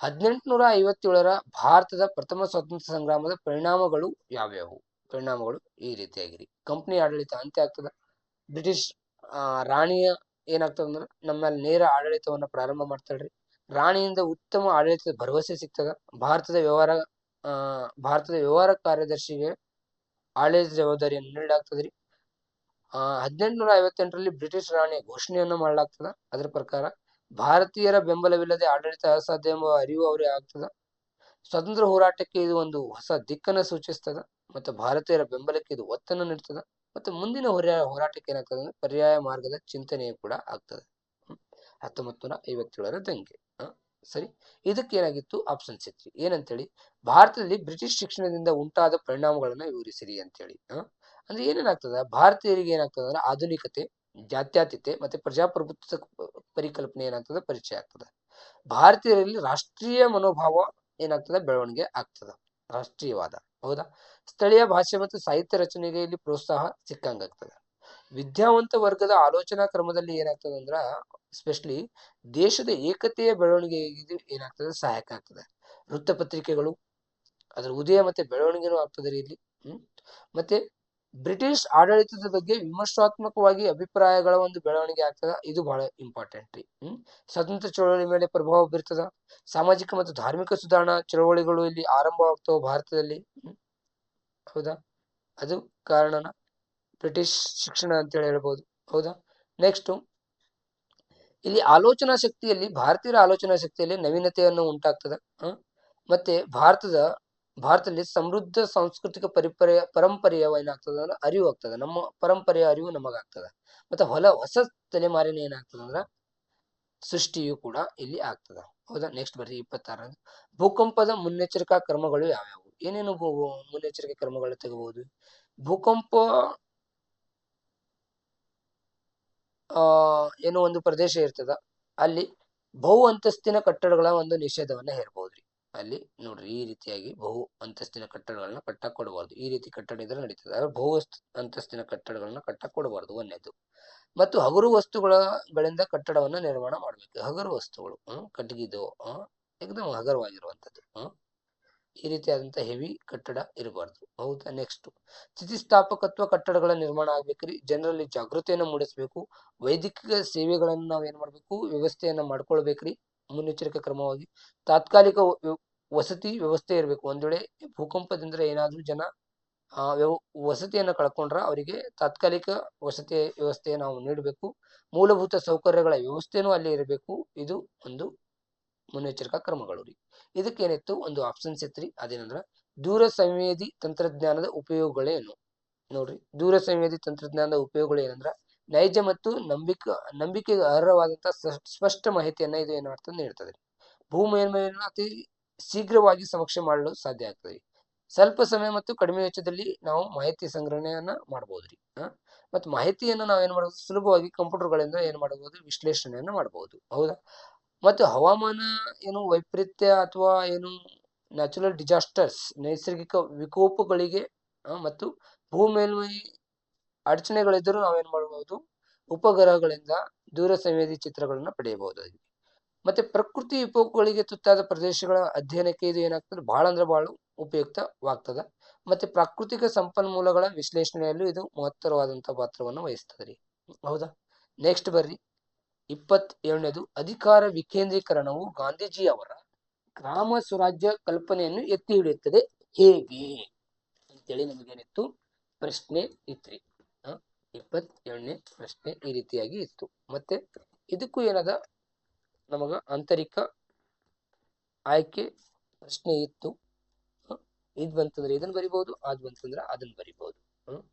1857ರ ಭಾರತದ ಪ್ರಥಮ ಸ್ವಾತಂತ್ರ್ಯ ಸಂಗ್ರಾಮದ ಪರಿಣಾಮಗಳು ಯಾವ್ಯಾವು. ಪರಿಣಾಮಗಳು ಈ ರೀತಿಯಾಗಿರಿ. ಕಂಪನಿ ಆಡಳಿತ ಅಂತ್ಯ ಆಗ್ತದ, ಬ್ರಿಟಿಷ್ ರಾಣಿಯ ಏನಾಗ್ತದಂದ್ರ ನಮ್ಮಲ್ಲಿ ನೇರ ಆಡಳಿತವನ್ನ ಪ್ರಾರಂಭ ಮಾಡ್ತಾಳ್ರಿ, ರಾಣಿಯಿಂದ ಉತ್ತಮ ಆಡಳಿತದ ಭರವಸೆ ಸಿಗ್ತದ, ಭಾರತದ ವ್ಯವಹಾರ ಕಾರ್ಯದರ್ಶಿಗೆ ಆಡಳಿತ ಜವಾಬ್ದಾರಿಯನ್ನು ನೀಡಲಾಗ್ತದ್ರಿ. 1858ರಲ್ಲಿ ಬ್ರಿಟಿಷ್ ರಾಣಿಯ ಘೋಷಣೆಯನ್ನ ಮಾಡಲಾಗ್ತದ. ಅದರ ಪ್ರಕಾರ ಭಾರತೀಯರ ಬೆಂಬಲವಿಲ್ಲದೆ ಆಡಳಿತ ಅಸಾಧ್ಯ ಎಂಬ ಅರಿವು ಅವ್ರಿಗೆ ಆಗ್ತದ. ಸ್ವಾತಂತ್ರ್ಯ ಹೋರಾಟಕ್ಕೆ ಇದು ಒಂದು ಹೊಸ ದಿಕ್ಕನ್ನ ಸೂಚಿಸ್ತದ, ಮತ್ತು ಭಾರತೀಯರ ಬೆಂಬಲಕ್ಕೆ ಇದು ಒತ್ತನ್ನು ನೀಡ್ತದ, ಮತ್ತು ಮುಂದಿನ ಹೋರಾಟಕ್ಕೆ ಏನಾಗ್ತದೆ ಅಂದ್ರೆ ಪರ್ಯಾಯ ಮಾರ್ಗದ ಚಿಂತನೆಯು ಕೂಡ ಆಗ್ತದೆ. 1957ರ ದಂಗೆ. ಸರಿ, ಇದಕ್ಕೆ ಏನಾಗಿತ್ತು, ಆಪ್ಷನ್ಸ್ ಇತ್ತು ಏನಂತೇಳಿ, ಭಾರತದಲ್ಲಿ ಬ್ರಿಟಿಷ್ ಶಿಕ್ಷಣದಿಂದ ಉಂಟಾದ ಪರಿಣಾಮಗಳನ್ನ ವಿವರಿಸಿರಿ ಅಂತೇಳಿ. ಅಂದ್ರೆ ಏನೇನಾಗ್ತದ, ಭಾರತೀಯರಿಗೆ ಏನಾಗ್ತದ ಅಂದ್ರೆ ಆಧುನಿಕತೆ, ಜಾತ್ಯತೀತೆ ಮತ್ತೆ ಪ್ರಜಾಪ್ರಭುತ್ವ ಪರಿಕಲ್ಪನೆ ಏನಾಗ್ತದ, ಪರಿಚಯ ಆಗ್ತದ. ಭಾರತೀಯರಲ್ಲಿ ರಾಷ್ಟ್ರೀಯ ಮನೋಭಾವ ಏನಾಗ್ತದ, ಬೆಳವಣಿಗೆ ಆಗ್ತದ, ರಾಷ್ಟ್ರೀಯವಾದ. ಹೌದಾ. ಸ್ಥಳೀಯ ಭಾಷೆ ಮತ್ತು ಸಾಹಿತ್ಯ ರಚನೆಗೆ ಇಲ್ಲಿ ಪ್ರೋತ್ಸಾಹ ಸಿಕ್ಕಂಗಾಗ್ತದ. ವಿದ್ಯಾವಂತ ವರ್ಗದ ಆಲೋಚನಾ ಕ್ರಮದಲ್ಲಿ ಏನಾಗ್ತದ ಅಂದ್ರ ಎಸ್ಪೆಷಲಿ ದೇಶದ ಏಕತೆಯ ಬೆಳವಣಿಗೆಗೆ ಏನಾಗ್ತದೆ, ಸಹಾಯಕ ಆಗ್ತದೆ. ವೃತ್ತಪತ್ರಿಕೆಗಳು ಅದರ ಉದಯ ಮತ್ತೆ ಬೆಳವಣಿಗೆನೂ ಆಗ್ತದೆ ರೀ ಇಲ್ಲಿ. ಮತ್ತೆ ಬ್ರಿಟಿಷ್ ಆಡಳಿತದ ಬಗ್ಗೆ ವಿಮರ್ಶಾತ್ಮಕವಾಗಿ ಅಭಿಪ್ರಾಯಗಳ ಒಂದು ಬೆಳವಣಿಗೆ ಆಗ್ತದ, ಇದು ಬಹಳ ಇಂಪಾರ್ಟೆಂಟ್ ರೀ. ಸ್ವತಂತ್ರ ಚಳವಳಿ ಮೇಲೆ ಪ್ರಭಾವ ಬೀರ್ತದ. ಸಾಮಾಜಿಕ ಮತ್ತು ಧಾರ್ಮಿಕ ಸುಧಾರಣಾ ಚಳವಳಿಗಳು ಇಲ್ಲಿ ಆರಂಭವಾಗ್ತವೆ ಭಾರತದಲ್ಲಿ. ಹೌದಾ. ಅದು ಕಾರಣನ ಬ್ರಿಟಿಷ್ ಶಿಕ್ಷಣ ಅಂತೇಳಿ ಹೇಳ್ಬೋದು. ಹೌದಾ. ನೆಕ್ಸ್ಟ್ ಇಲ್ಲಿ ಆಲೋಚನಾ ಶಕ್ತಿಯಲ್ಲಿ, ಭಾರತೀಯರ ಆಲೋಚನಾ ಶಕ್ತಿಯಲ್ಲಿ ನವೀನತೆಯನ್ನು ಉಂಟಾಗ್ತದ. ಮತ್ತೆ ಭಾರತದಲ್ಲಿ ಸಮೃದ್ಧ ಸಾಂಸ್ಕೃತಿಕ ಪರಂಪರೆಯ ಏನಾಗ್ತದ ಅಂದ್ರೆ ಅರಿವು ಆಗ್ತದ, ನಮ್ಮ ಪರಂಪರೆಯ ಅರಿವು ನಮಗಾಗ್ತದ. ಮತ್ತೆ ಹೊಸ ತಲೆಮಾರಿನ ಏನಾಗ್ತದ ಅಂದ್ರ ಸೃಷ್ಟಿಯು ಕೂಡ ಇಲ್ಲಿ ಆಗ್ತದ. ಹೌದಾ. ನೆಕ್ಸ್ಟ್ ಬರ್ರಿ 26. ಭೂಕಂಪದ ಮುನ್ನೆಚ್ಚರಿಕಾ ಕ್ರಮಗಳು ಯಾವ್ಯಾವು. ಏನೇನು ಮುನ್ನೆಚ್ಚರಿಕೆ ಕ್ರಮಗಳು ತೆಗಬಹುದು. ಭೂಕಂಪ ಏನೋ ಒಂದು ಪ್ರದೇಶ ಇರ್ತದ, ಅಲ್ಲಿ ಬಹು ಅಂತಸ್ತಿನ ಕಟ್ಟಡಗಳ ಒಂದು ನಿಷೇಧವನ್ನ ಹೇರಬಹುದ್ರಿ. ಅಲ್ಲಿ ನೋಡ್ರಿ ಈ ರೀತಿಯಾಗಿ ಬಹು ಅಂತಸ್ತಿನ ಕಟ್ಟಡಗಳನ್ನ ಕಟ್ಟಕ್ ಕೊಡಬಾರ್ದು. ಈ ರೀತಿ ಕಟ್ಟಡ ಇದ್ರೆ ನಡೀತದೆ, ಬಹು ಅಂತಸ್ತಿನ ಕಟ್ಟಡಗಳನ್ನ ಕಟ್ಟಕ್ ಕೊಡಬಾರ್ದು. ಒಂದೇದು. ಮತ್ತು ಹಗುರು ಗಳಿಂದ ಕಟ್ಟಡವನ್ನು ನಿರ್ಮಾಣ ಮಾಡಬೇಕು. ಹಗುರು ವಸ್ತುಗಳು, ಕಟ್ಟಿಗೆದು ಏಕದಮ್ ಹಗರವಾಗಿರುವಂತದ್ದು. ಈ ರೀತಿಯಾದಂತ ಹೆವಿ ಕಟ್ಟಡ ಇರಬಾರ್ದು. ಹೌದಾ? ನೆಕ್ಸ್ಟ್, ಸ್ಥಿತಿಸ್ಥಾಪಕತ್ವ ಕಟ್ಟಡಗಳ ನಿರ್ಮಾಣ ಆಗ್ಬೇಕ್ರಿ. ಜನರಲ್ಲಿ ಜಾಗೃತಿಯನ್ನ ಮೂಡಿಸ್ಬೇಕು. ವೈದ್ಯಕೀಯ ಸೇವೆಗಳನ್ನ ನಾವ್ ಏನ್ ಮಾಡ್ಬೇಕು, ವ್ಯವಸ್ಥೆಯನ್ನ ಮಾಡ್ಕೊಳ್ಬೇಕ್ರಿ. ಮುನ್ನೆಚ್ಚರಿಕಾ ಕ್ರಮವಾಗಿ ತಾತ್ಕಾಲಿಕ ವಸತಿ ವ್ಯವಸ್ಥೆ ಇರಬೇಕು. ಒಂದ್ ವೇಳೆ ಭೂಕಂಪದಿಂದ ಏನಾದ್ರೂ ಜನ ವಸತಿಯನ್ನ ಕಳ್ಕೊಂಡ್ರ ಅವರಿಗೆ ತಾತ್ಕಾಲಿಕ ವಸತಿ ವ್ಯವಸ್ಥೆ ನಾವು ನೀಡಬೇಕು. ಮೂಲಭೂತ ಸೌಕರ್ಯಗಳ ವ್ಯವಸ್ಥೆನೂ ಅಲ್ಲಿ ಇರಬೇಕು. ಇದು ಒಂದು ಮುನ್ನೆಚ್ಚರಿಕಾ ಕ್ರಮಗಳು ರೀ. ಇದಕ್ಕೇನಿತ್ತು, ಒಂದು ಆಪ್ಷನ್ಸ್ ಇತ್ರಿ. ಅದೇನಂದ್ರ ದೂರ ಸಂವೇದಿ ತಂತ್ರಜ್ಞಾನದ ಉಪಯೋಗಗಳೇನು ನೋಡ್ರಿ. ದೂರ ಸಂವೇದಿ ತಂತ್ರಜ್ಞಾನದ ಉಪಯೋಗಗಳು ಏನಂದ್ರ ನೈಜ ಮತ್ತು ನಂಬಿಕೆಗೆ ಅರ್ಹವಾದಂತಹ ಸ್ಪಷ್ಟ ಮಾಹಿತಿಯನ್ನ ಇದು ಏನ್ ಮಾಡ್ತದೆ, ನೀಡ್ತದೆ. ಭೂ ಮೇಲ್ಮೈಯನ್ನು ಅತಿ ಶೀಘ್ರವಾಗಿ ಸಮೀಕ್ಷೆ ಮಾಡಲು ಸಾಧ್ಯ ಆಗ್ತದೆ. ಸ್ವಲ್ಪ ಸಮಯ ಮತ್ತು ಕಡಿಮೆ ವೆಚ್ಚದಲ್ಲಿ ನಾವು ಮಾಹಿತಿ ಸಂಗ್ರಹಣೆಯನ್ನ ಮಾಡಬಹುದ್ರಿ. ಮತ್ತು ಮಾಹಿತಿಯನ್ನ ನಾವ್ ಏನ್ ಮಾಡಬಹುದು, ಸುಲಭವಾಗಿ ಕಂಪ್ಯೂಟರ್ಗಳಿಂದ ಏನ್ ಮಾಡಬಹುದು, ವಿಶ್ಲೇಷಣೆಯನ್ನ ಮಾಡಬಹುದು. ಹೌದಾ? ಮತ್ತು ಹವಾಮಾನ ವೈಪರೀತ್ಯ ಅಥವಾ ನ್ಯಾಚುರಲ್ ಡಿಸಾಸ್ಟರ್ಸ್, ನೈಸರ್ಗಿಕ ವಿಕೋಪಗಳಿಗೆ ಮತ್ತು ಭೂ ಮೇಲ್ಮೈ ಅಡಚಣೆಗಳಿದ್ದರೂ ನಾವೇನ್ ಮಾಡಬಹುದು, ಉಪಗ್ರಹಗಳಿಂದ ದೂರ ಸಂವೇದಿ ಚಿತ್ರಗಳನ್ನ ಪಡೆಯಬಹುದಾಗಿದೆ. ಮತ್ತೆ ಪ್ರಕೃತಿ ವಿಕೋಪಗಳಿಗೆ ತುತ್ತಾದ ಪ್ರದೇಶಗಳ ಅಧ್ಯಯನಕ್ಕೆ ಇದು ಏನಾಗ್ತದೆ, ಬಹಳ ಅಂದ್ರೆ ಬಹಳ ಉಪಯುಕ್ತವಾಗ್ತದ. ಮತ್ತೆ ಪ್ರಾಕೃತಿಕ ಸಂಪನ್ಮೂಲಗಳ ವಿಶ್ಲೇಷಣೆಯಲ್ಲೂ ಇದು ಮಹತ್ತರವಾದಂತಹ ಪಾತ್ರವನ್ನು ವಹಿಸ್ತದೆ ರೀ. ಹೌದಾ? ನೆಕ್ಸ್ಟ್ ಬರ್ರಿ, 27ನೇದು, ಅಧಿಕಾರ ವಿಕೇಂದ್ರೀಕರಣವು ಗಾಂಧೀಜಿ ಅವರ ಗ್ರಾಮ ಸ್ವರಾಜ್ಯ ಕಲ್ಪನೆಯನ್ನು ಎತ್ತಿ ಹಿಡಿಯುತ್ತದೆ ಹೇಗೆ ಅಂತೇಳಿ ನಮಗೇನಿತ್ತು, ಪ್ರಶ್ನೆ ಇತ್ರಿ. 27ನೇ ಪ್ರಶ್ನೆ ಈ ರೀತಿಯಾಗಿ ಇತ್ತು. ಮತ್ತೆ ಇದಕ್ಕೂ ಏನದ, ನಮಗ ಆಂತರಿಕ ಆಯ್ಕೆ ಪ್ರಶ್ನೆ ಇತ್ತು. ಇದ್ ಬಂತಂದ್ರೆ ಇದನ್ನ ಬರಿಬಹುದು, ಅದ್ ಬಂತಂದ್ರೆ ಅದನ್ನ ಬರಿಬಹುದು.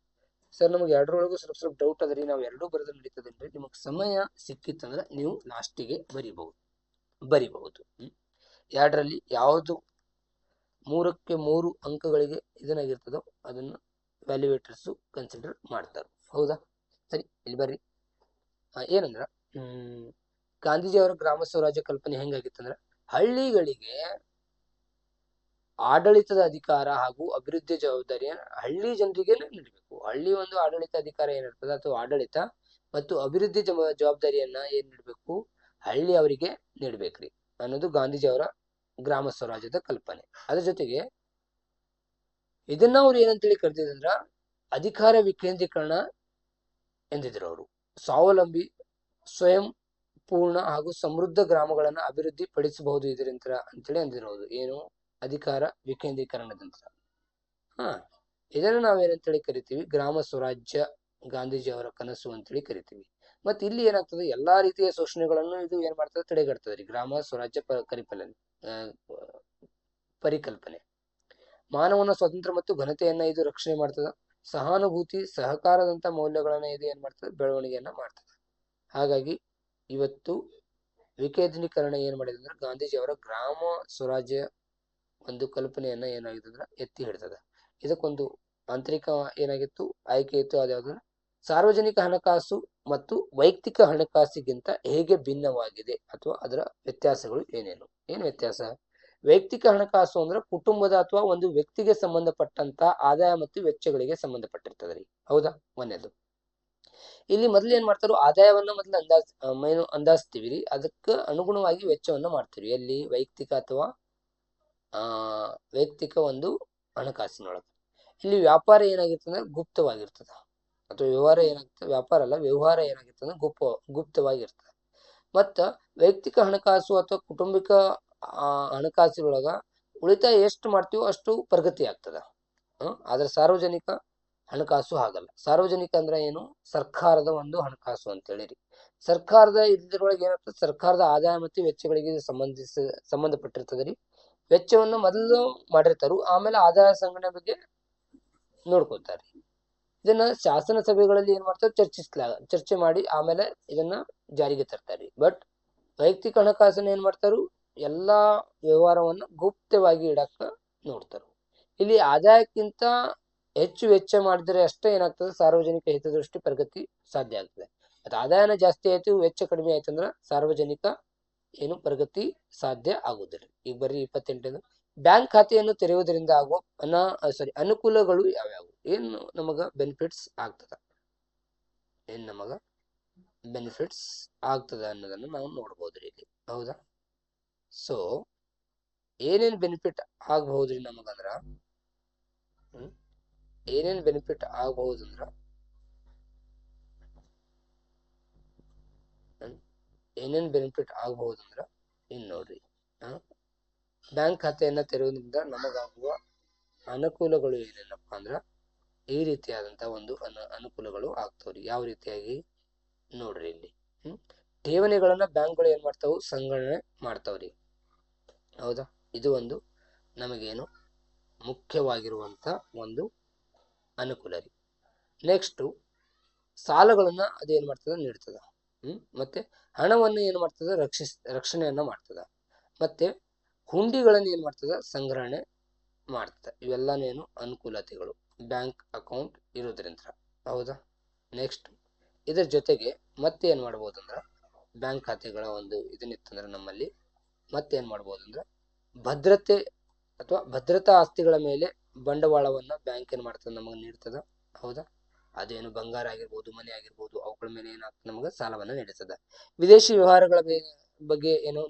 ಸರ್, ನಮಗೆ ಎರಡರೊಳಗೂ ಸ್ವಲ್ಪ ಡೌಟ್ ಅದರಿ, ನಾವು ಎರಡೂ ಬರೆದ್ರೆ ನಡೀತದೇನ್ರಿ? ನಿಮಗ್ ಸಮಯ ಸಿಕ್ಕಿತ್ತಂದ್ರೆ ನೀವು ಲಾಸ್ಟಿಗೆ ಬರಿಬಹುದು. ಎರಡರಲ್ಲಿ ಯಾವುದು 3ಕ್ಕೆ 3 ಅಂಕಗಳಿಗೆ ಇದನ್ನಾಗಿರ್ತದೋ ಅದನ್ನ ವ್ಯಾಲ್ಯೂಯೇಟರ್ಸ್ ಕನ್ಸಿಡರ್ ಮಾಡ್ತಾರೆ. ಹೌದಾ? ಸರಿ, ಇಲ್ಲಿ ಬರ್ರಿ. ಏನಂದ್ರ ಗಾಂಧೀಜಿ ಅವರ ಗ್ರಾಮ ಸ್ವರಾಜ್ಯ ಕಲ್ಪನೆ ಹೆಂಗಾಗಿತ್ತಂದ್ರ, ಹಳ್ಳಿಗಳಿಗೆ ಆಡಳಿತದ ಅಧಿಕಾರ ಹಾಗೂ ಅಭಿವೃದ್ಧಿ ಜವಾಬ್ದಾರಿಯನ್ನು ಹಳ್ಳಿ ಜನರಿಗೆ ನೀಡಬೇಕು. ಹಳ್ಳಿ ಒಂದು ಆಡಳಿತ ಅಧಿಕಾರ ಏನಿರ್ತದೆ ಅಥವಾ ಆಡಳಿತ ಮತ್ತು ಅಭಿವೃದ್ಧಿ ಜವಾಬ್ದಾರಿಯನ್ನ ಏನ್ ನೀಡಬೇಕು, ಹಳ್ಳಿ ಅವರಿಗೆ ನೀಡ್ಬೇಕ್ರಿ ಅನ್ನೋದು ಗಾಂಧೀಜಿ ಅವರ ಗ್ರಾಮ ಸ್ವರಾಜ್ಯದ ಕಲ್ಪನೆ. ಅದ್ರ ಜೊತೆಗೆ ಇದನ್ನ ಅವ್ರು ಏನಂತೇಳಿ ಕರೆದಿದ್ರಂದ್ರ ಅಧಿಕಾರ ವಿಕೇಂದ್ರೀಕರಣ ಎಂದಿದ್ರು. ಅವರು ಸ್ವಾವಲಂಬಿ, ಸ್ವಯಂ ಪೂರ್ಣ ಹಾಗೂ ಸಮೃದ್ಧ ಗ್ರಾಮಗಳನ್ನ ಅಭಿವೃದ್ಧಿ ಪಡಿಸಬಹುದು ಇದರಿಂದ ಅಂತೇಳಿ ಅಂದಿರೋದು. ಏನು? ಅಧಿಕಾರ ವಿಕೇಂದ್ರೀಕರಣದಂತ. ಇದನ್ನ ನಾವೇನಂತೇಳಿ ಕರಿತೀವಿ, ಗ್ರಾಮ ಸ್ವರಾಜ್ಯ, ಗಾಂಧೀಜಿ ಅವರ ಕನಸು ಅಂತೇಳಿ ಕರಿತೀವಿ. ಮತ್ತೆ ಇಲ್ಲಿ ಏನಾಗ್ತದೆ, ಎಲ್ಲಾ ರೀತಿಯ ಶೋಷಣೆಗಳನ್ನು ಇದು ಏನ್ ಮಾಡ್ತದೆ, ತಡೆಗಟ್ತದೆ ರೀ. ಗ್ರಾಮ ಸ್ವರಾಜ್ಯ ಪರಿಕಲ್ಪನೆ ಮಾನವನ ಸ್ವತಂತ್ರ ಮತ್ತು ಘನತೆಯನ್ನ ಇದು ರಕ್ಷಣೆ ಮಾಡ್ತದ. ಸಹಾನುಭೂತಿ, ಸಹಕಾರದಂತ ಮೌಲ್ಯಗಳನ್ನ ಇದು ಏನ್ ಮಾಡ್ತದೆ, ಬೆಳವಣಿಗೆಯನ್ನ ಮಾಡ್ತದೆ. ಹಾಗಾಗಿ ಇವತ್ತು ವಿಕೇಂದ್ರೀಕರಣ ಏನ್ ಮಾಡಿದೆ ಅಂದ್ರೆ ಗಾಂಧೀಜಿ ಅವರ ಗ್ರಾಮ ಸ್ವರಾಜ್ಯ ಒಂದು ಕಲ್ಪನೆಯನ್ನ ಏನಾಗಿದೆ ಅಂದ್ರೆ ಎತ್ತಿ ಹಿಡ್ತದ. ಇದಕ್ಕೊಂದು ಆಂತರಿಕ ಏನಾಗಿತ್ತು, ಆಯ್ಕೆ ಇತ್ತು. ಅದ್ಯಾವುದು, ಸಾರ್ವಜನಿಕ ಹಣಕಾಸು ಮತ್ತು ವೈಯಕ್ತಿಕ ಹಣಕಾಸಿಗಿಂತ ಹೇಗೆ ಭಿನ್ನವಾಗಿದೆ ಅಥವಾ ಅದರ ವ್ಯತ್ಯಾಸಗಳು ಏನೇನು. ಏನ್ ವ್ಯತ್ಯಾಸ? ವೈಯಕ್ತಿಕ ಹಣಕಾಸು ಅಂದ್ರೆ ಕುಟುಂಬದ ಅಥವಾ ಒಂದು ವ್ಯಕ್ತಿಗೆ ಸಂಬಂಧಪಟ್ಟಂತ ಆದಾಯ ಮತ್ತು ವೆಚ್ಚಗಳಿಗೆ ಸಂಬಂಧಪಟ್ಟಿರ್ತದೆ ರೀ. ಹೌದಾ? ಒಂದೇದು. ಇಲ್ಲಿ ಮೊದ್ಲು ಏನ್ ಮಾಡ್ತಾರೋ, ಆದಾಯವನ್ನ ಮೊದ್ಲು ಅಂದಾಜಿಸ್ತೀವಿ ರೀ. ಅದಕ್ಕೆ ಅನುಗುಣವಾಗಿ ವೆಚ್ಚವನ್ನ ಮಾಡ್ತೀವಿ. ಎಲ್ಲಿ? ವೈಯಕ್ತಿಕ ಅಥವಾ ವೈಯಕ್ತಿಕ ಒಂದು ಹಣಕಾಸಿನೊಳಗೆ. ಇಲ್ಲಿ ವ್ಯಾಪಾರ ಏನಾಗಿರ್ತದೆ, ಗುಪ್ತವಾಗಿರ್ತದ. ಅಥವಾ ವ್ಯವಹಾರ ಏನಾಗ್ತದೆ, ವ್ಯಾಪಾರ ಅಲ್ಲ, ವ್ಯವಹಾರ ಏನಾಗಿರ್ತದೆ ಗುಪ್ತವಾಗಿರ್ತದೆ. ಮತ್ತ ವೈಯಕ್ತಿಕ ಹಣಕಾಸು ಅಥವಾ ಕುಟುಂಬಿಕ ಹಣಕಾಸಿನೊಳಗ ಉಳಿತಾಯ ಎಷ್ಟು ಮಾಡ್ತೀವೋ ಅಷ್ಟು ಪ್ರಗತಿ ಆಗ್ತದ. ಆದ್ರೆ ಸಾರ್ವಜನಿಕ ಹಣಕಾಸು ಹಾಗಲ್ಲ. ಸಾರ್ವಜನಿಕ ಅಂದ್ರೆ ಏನು? ಸರ್ಕಾರದ ಒಂದು ಹಣಕಾಸು ಅಂತ ಹೇಳಿರಿ. ಸರ್ಕಾರದ ಇದ್ರೊಳಗೆ ಏನಾಗ್ತದೆ, ಸರ್ಕಾರದ ಆದಾಯ ಮತ್ತು ವೆಚ್ಚಗಳಿಗೆ ಸಂಬಂಧಪಟ್ಟಿರ್ತದೆ ರೀ. ವೆಚ್ಚವನ್ನು ಮೊದಲು ಮಾಡಿರ್ತಾರು, ಆಮೇಲೆ ಆದಾಯ ಸಂಗ್ರಹಣೆ ಬಗ್ಗೆ ನೋಡ್ಕೊತಾರೆ. ಇದನ್ನ ಶಾಸನ ಸಭೆಗಳಲ್ಲಿ ಏನ್ ಮಾಡ್ತಾರೆ, ಚರ್ಚೆ ಮಾಡಿ ಆಮೇಲೆ ಇದನ್ನ ಜಾರಿಗೆ ತರ್ತಾರೆ. ಬಟ್ ವೈಯಕ್ತಿಕ ಹಣಕಾಸನ್ನ ಏನ್ ಮಾಡ್ತಾರು, ಎಲ್ಲಾ ವ್ಯವಹಾರವನ್ನ ಗುಪ್ತವಾಗಿ ಇಡಕ್ಕ ನೋಡ್ತಾರು. ಇಲ್ಲಿ ಆದಾಯಕ್ಕಿಂತ ಹೆಚ್ಚು ವೆಚ್ಚ ಮಾಡಿದ್ರೆ ಅಷ್ಟೇ ಏನಾಗ್ತದೆ, ಸಾರ್ವಜನಿಕ ಹಿತದೃಷ್ಟಿ ಪ್ರಗತಿ ಸಾಧ್ಯ ಆಗ್ತದೆ. ಅದು ಆದಾಯನ ಜಾಸ್ತಿ ಆಯ್ತು, ವೆಚ್ಚ ಕಡಿಮೆ ಆಯ್ತಂದ್ರ ಸಾರ್ವಜನಿಕ ಪ್ರಗತಿ ಸಾಧ್ಯ ಆಗುದಿಲ್ಲ. ಈಗ ಬರ್ರಿ 28. ಬ್ಯಾಂಕ್ ಖಾತೆಯನ್ನು ತೆರೆಯುವುದರಿಂದ ಆಗುವ ಅನುಕೂಲಗಳು ಯಾವ್ಯಾವು? ಏನು ನಮಗ ಬೆನಿಫಿಟ್ಸ್ ಆಗ್ತದ? ಏನ್ ನಮಗ ಬೆನಿಫಿಟ್ಸ್ ಆಗ್ತದೆ ಅನ್ನೋದನ್ನು ನಾವು ನೋಡ್ಬೋದ್ರಿ ಇಲ್ಲಿ. ಹೌದಾ? ಸೊ ಏನೇನ್ ಬೆನಿಫಿಟ್ ಆಗಬಹುದ್ರಿ ನಮಗಂದ್ರ ಏನೇನ್ ಬೆನಿಫಿಟ್ ಆಗಬಹುದಂದ್ರ ಏನೇನ್ ಬೆನಿಫಿಟ್ ಆಗಬಹುದಂದ್ರ ಇನ್ ನೋಡ್ರಿ. ಬ್ಯಾಂಕ್ ಖಾತೆಯನ್ನ ತೆರೆಯುವುದರಿಂದ ನಮಗಾಗುವ ಅನುಕೂಲಗಳು ಏನೇನಪ್ಪಾ ಅಂದ್ರ ಈ ರೀತಿಯಾದಂತ ಒಂದು ಅನುಕೂಲಗಳು ಆಗ್ತಾವ್ರಿ. ಯಾವ ರೀತಿಯಾಗಿ ನೋಡ್ರಿ ಇಲ್ಲಿ. ಠೇವಣಿಗಳನ್ನ ಬ್ಯಾಂಕ್ಗಳು ಏನ್ ಮಾಡ್ತಾವು? ಸಂಗ್ರಹಣೆ ಮಾಡ್ತಾವ್ರಿ. ಹೌದಾ? ಇದು ಒಂದು ನಮಗೇನು ಮುಖ್ಯವಾಗಿರುವಂತ ಒಂದು ಅನುಕೂಲ ರೀ. ನೆಕ್ಸ್ಟ್ ಸಾಲಗಳನ್ನ ಅದೇನ್ ಮಾಡ್ತದ? ನೀಡ್ತದ. ಮತ್ತೆ ಹಣವನ್ನು ಏನ್ ಮಾಡ್ತದ? ರಕ್ಷಣೆಯನ್ನ ಮಾಡ್ತದ. ಮತ್ತೆ ಹುಂಡಿಗಳನ್ನ ಏನ್ ಮಾಡ್ತದ? ಸಂಗ್ರಹಣೆ ಮಾಡ್ತದ. ಇವೆಲ್ಲಾನೇನು ಅನುಕೂಲತೆಗಳು ಬ್ಯಾಂಕ್ ಅಕೌಂಟ್ ಇರೋದ್ರಿಂದ. ಹೌದಾ? ನೆಕ್ಸ್ಟ್ ಇದ್ರ ಜೊತೆಗೆ ಮತ್ತೆ ಏನ್ ಮಾಡ್ಬೋದಂದ್ರ ಬ್ಯಾಂಕ್ ಖಾತೆಗಳ ಒಂದು ಇದನ್ನಿತ್ತಂದ್ರ ನಮ್ಮಲ್ಲಿ ಮತ್ತೇನ್ ಮಾಡ್ಬೋದಂದ್ರ ಭದ್ರತೆ ಅಥವಾ ಭದ್ರತಾ ಆಸ್ತಿಗಳ ಮೇಲೆ ಬಂಡವಾಳವನ್ನ ಬ್ಯಾಂಕ್ ಏನ್ ಮಾಡ್ತದ? ನಮಗೆ ನೀಡ್ತದ. ಹೌದಾ? ಅದೇನು ಬಂಗಾರ ಆಗಿರ್ಬೋದು, ಮನೆ ಆಗಿರ್ಬೋದು, ಅವುಗಳ ಮೇಲೆ ಏನಾಗ್ತದೆ? ನಮಗೆ ಸಾಲವನ್ನ ನೀಡುತ್ತದ. ವಿದೇಶಿ ವ್ಯವಹಾರಗಳ ಬಗ್ಗೆ ಏನು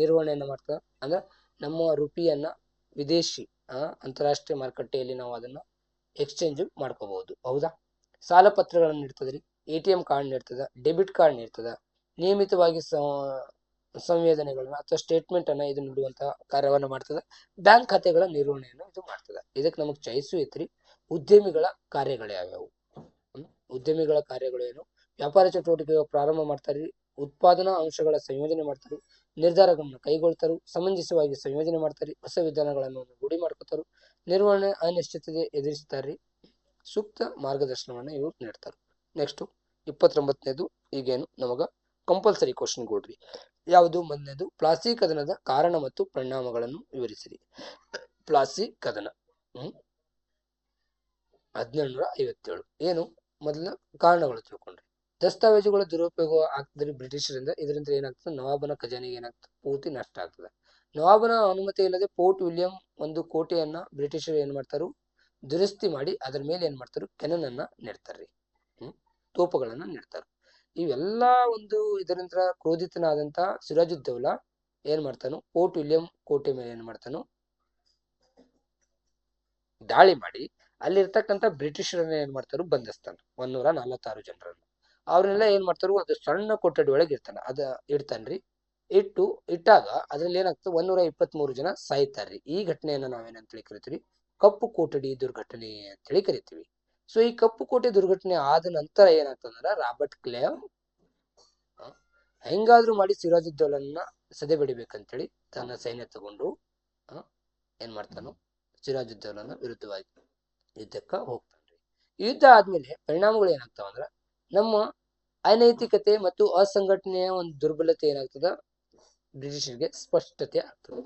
ನಿರ್ವಹಣೆಯನ್ನ ಮಾಡ್ತದ. ಅಂದ್ರ ನಮ್ಮ ರುಪಿಯನ್ನ ವಿದೇಶಿ ಅಂತಾರಾಷ್ಟ್ರೀಯ ಮಾರುಕಟ್ಟೆಯಲ್ಲಿ ನಾವು ಅದನ್ನ ಎಕ್ಸ್ಚೇಂಜ್ ಮಾಡ್ಕೋಬಹುದು. ಹೌದಾ? ಸಾಲ ಪತ್ರಗಳನ್ನ ನೀಡ್ತದ್ರಿ. ATM ಕಾರ್ಡ್ ನೀಡ್ತದ, ಡೆಬಿಟ್ ಕಾರ್ಡ್ ನೀಡ್ತದ. ನಿಯಮಿತವಾಗಿ ಸಂವೇದನೆಗಳನ್ನ ಅಥವಾ ಸ್ಟೇಟ್ಮೆಂಟ್ ಅನ್ನ ಇದು ನೀಡುವಂತ ಕಾರ್ಯವನ್ನ ಮಾಡ್ತದ. ಬ್ಯಾಂಕ್ ಖಾತೆಗಳ ನಿರ್ವಹಣೆಯನ್ನು ಇದು ಮಾಡ್ತದ. ಇದಕ್ಕೆ ನಮಗ್ ಚಾಯ್ಸು ಐತ್ರಿ. ಉದ್ಯಮಿಗಳ ಕಾರ್ಯಗಳು ಯಾವ್ಯಾವು? ಉದ್ಯಮಿಗಳ ಕಾರ್ಯಗಳು ಏನು? ವ್ಯಾಪಾರ ಚಟುವಟಿಕೆ ಪ್ರಾರಂಭ ಮಾಡ್ತಾರ್ರಿ. ಉತ್ಪಾದನಾ ಅಂಶಗಳ ಸಂಯೋಜನೆ ಮಾಡ್ತಾರು. ನಿರ್ಧಾರಗಳನ್ನು ಕೈಗೊಳ್ತಾರು. ಸಮಂಜಸವಾಗಿ ಸಂಯೋಜನೆ ಮಾಡ್ತಾರ್ರಿ. ಹೊಸ ವಿಧಾನಗಳನ್ನು ರೂಢಿ ಮಾಡ್ಕೊತಾರು. ನಿರ್ವಹಣೆ ಅನಿಶ್ಚಿತತೆ ಎದುರಿಸ್ತಾರ್ರಿ. ಸೂಕ್ತ ಮಾರ್ಗದರ್ಶನವನ್ನ ಇವ್ರು ನೀಡ್ತಾರ. ನೆಕ್ಸ್ಟ್ 29ನೇದು ಈಗೇನು ನಮಗ ಕಂಪಲ್ಸರಿ ಕ್ವಶನ್ ಕೊಡ್ರಿ. ಯಾವುದು? ಮೊದಲನೇದು ಪ್ಲಾಸಿ ಕದನದ ಕಾರಣ ಮತ್ತು ಪರಿಣಾಮಗಳನ್ನು ವಿವರಿಸಿರಿ. ಪ್ಲಾಸಿ ಕದನ 1757. ಏನು? ಮೊದಲ ಕಾರಣಗಳು ತಿಳ್ಕೊಂಡ್ರಿ. ದಸ್ತಾವೇಜುಗಳ ದುರುಪಯೋಗ ಆಗ್ತದ್ರಿ ಬ್ರಿಟಿಷರಿಂದ. ಇದರಿಂದ ಏನಾಗ್ತದೆ? ನವಾಬನ ಖಜಾನೆಗೆ ಏನಾಗ್ತದೆ? ಪೂರ್ತಿ ನಷ್ಟ ಆಗ್ತದೆ. ನವಾಬನ ಅನುಮತಿ ಇಲ್ಲದೆ ಫೋರ್ಟ್ ವಿಲಿಯಂ ಒಂದು ಕೋಟೆಯನ್ನ ಬ್ರಿಟಿಷರು ಏನ್ ಮಾಡ್ತಾರು? ದುರಸ್ತಿ ಮಾಡಿ ಅದರ ಮೇಲೆ ಏನ್ ಮಾಡ್ತಾರು? ಕೆನನ್ ಅನ್ನ ನೆಡ್ತಾರ್ರಿ. ತೋಪುಗಳನ್ನ ನೆಡ್ತಾರ. ಇವೆಲ್ಲಾ ಒಂದು ಇದರಿಂದ ಕ್ರೋಧಿತನಾದಂತ ಸಿರಾಜುದ್ದೌಲಾ ಏನ್ ಮಾಡ್ತಾನು? ಫೋರ್ಟ್ ವಿಲಿಯಂ ಕೋಟೆ ಮೇಲೆ ಏನ್ ಮಾಡ್ತಾನು? ದಾಳಿ ಮಾಡಿ ಅಲ್ಲಿರ್ತಕ್ಕಂಥ ಬ್ರಿಟಿಷರನ್ನ ಏನ್ ಮಾಡ್ತಾರು? ಬಂಧಿಸ್ತಾನ. 146 ಜನರನ್ನು. ಅವ್ರನ್ನೆಲ್ಲ ಏನ್ ಮಾಡ್ತಾರು? ಅದು ಸಣ್ಣ ಕೊಠಡಿ ಒಳಗೆ ಇರ್ತಾನ. ಇಡ್ತಾನ್ರಿ. ಇಟ್ಟಾಗ ಅದ್ರಲ್ಲಿ ಏನಾಗ್ತದೆ? 123 ಜನ ಸಾಯ್ತಾರ್ರಿ. ಈ ಘಟನೆಯನ್ನ ನಾವೇನಂತೇಳಿ ಕರಿತೀವಿ? ಕಪ್ಪು ಕೋಟಡಿ ದುರ್ಘಟನೆ ಅಂತೇಳಿ ಕರಿತೀವಿ. ಸೊ ಈ ಕಪ್ಪು ಕೋಟೆ ದುರ್ಘಟನೆ ಆದ ನಂತರ ಏನಾಗ್ತದಂದ್ರ ರಾಬರ್ಟ್ ಕ್ಲೇವ್ ಹೆಂಗಾದ್ರೂ ಮಾಡಿ ಸಿರಾಜುದ್ದೌಲನ್ನ ಸದೆ ಬಡಿಬೇಕಂತೇಳಿ ತನ್ನ ಸೈನ್ಯ ತಗೊಂಡು ಏನ್ ಮಾಡ್ತಾನು? ಸಿರಾಜುದ್ದೌಲನ ವಿರುದ್ಧವಾಗಿ ಯುದ್ಧಕ್ಕ ಹೋಗ್ತಾನ್ರಿ. ಯುದ್ಧ ಆದ್ಮೇಲೆ ಪರಿಣಾಮಗಳು ಏನಾಗ್ತಾವಂದ್ರ ನಮ್ಮ ಅನೈತಿಕತೆ ಮತ್ತು ಅಸಂಘಟನೆಯ ಒಂದು ದುರ್ಬಲತೆ ಏನಾಗ್ತದ? ಬ್ರಿಟಿಷರಿಗೆ ಸ್ಪಷ್ಟತೆ ಆಗ್ತದೆ.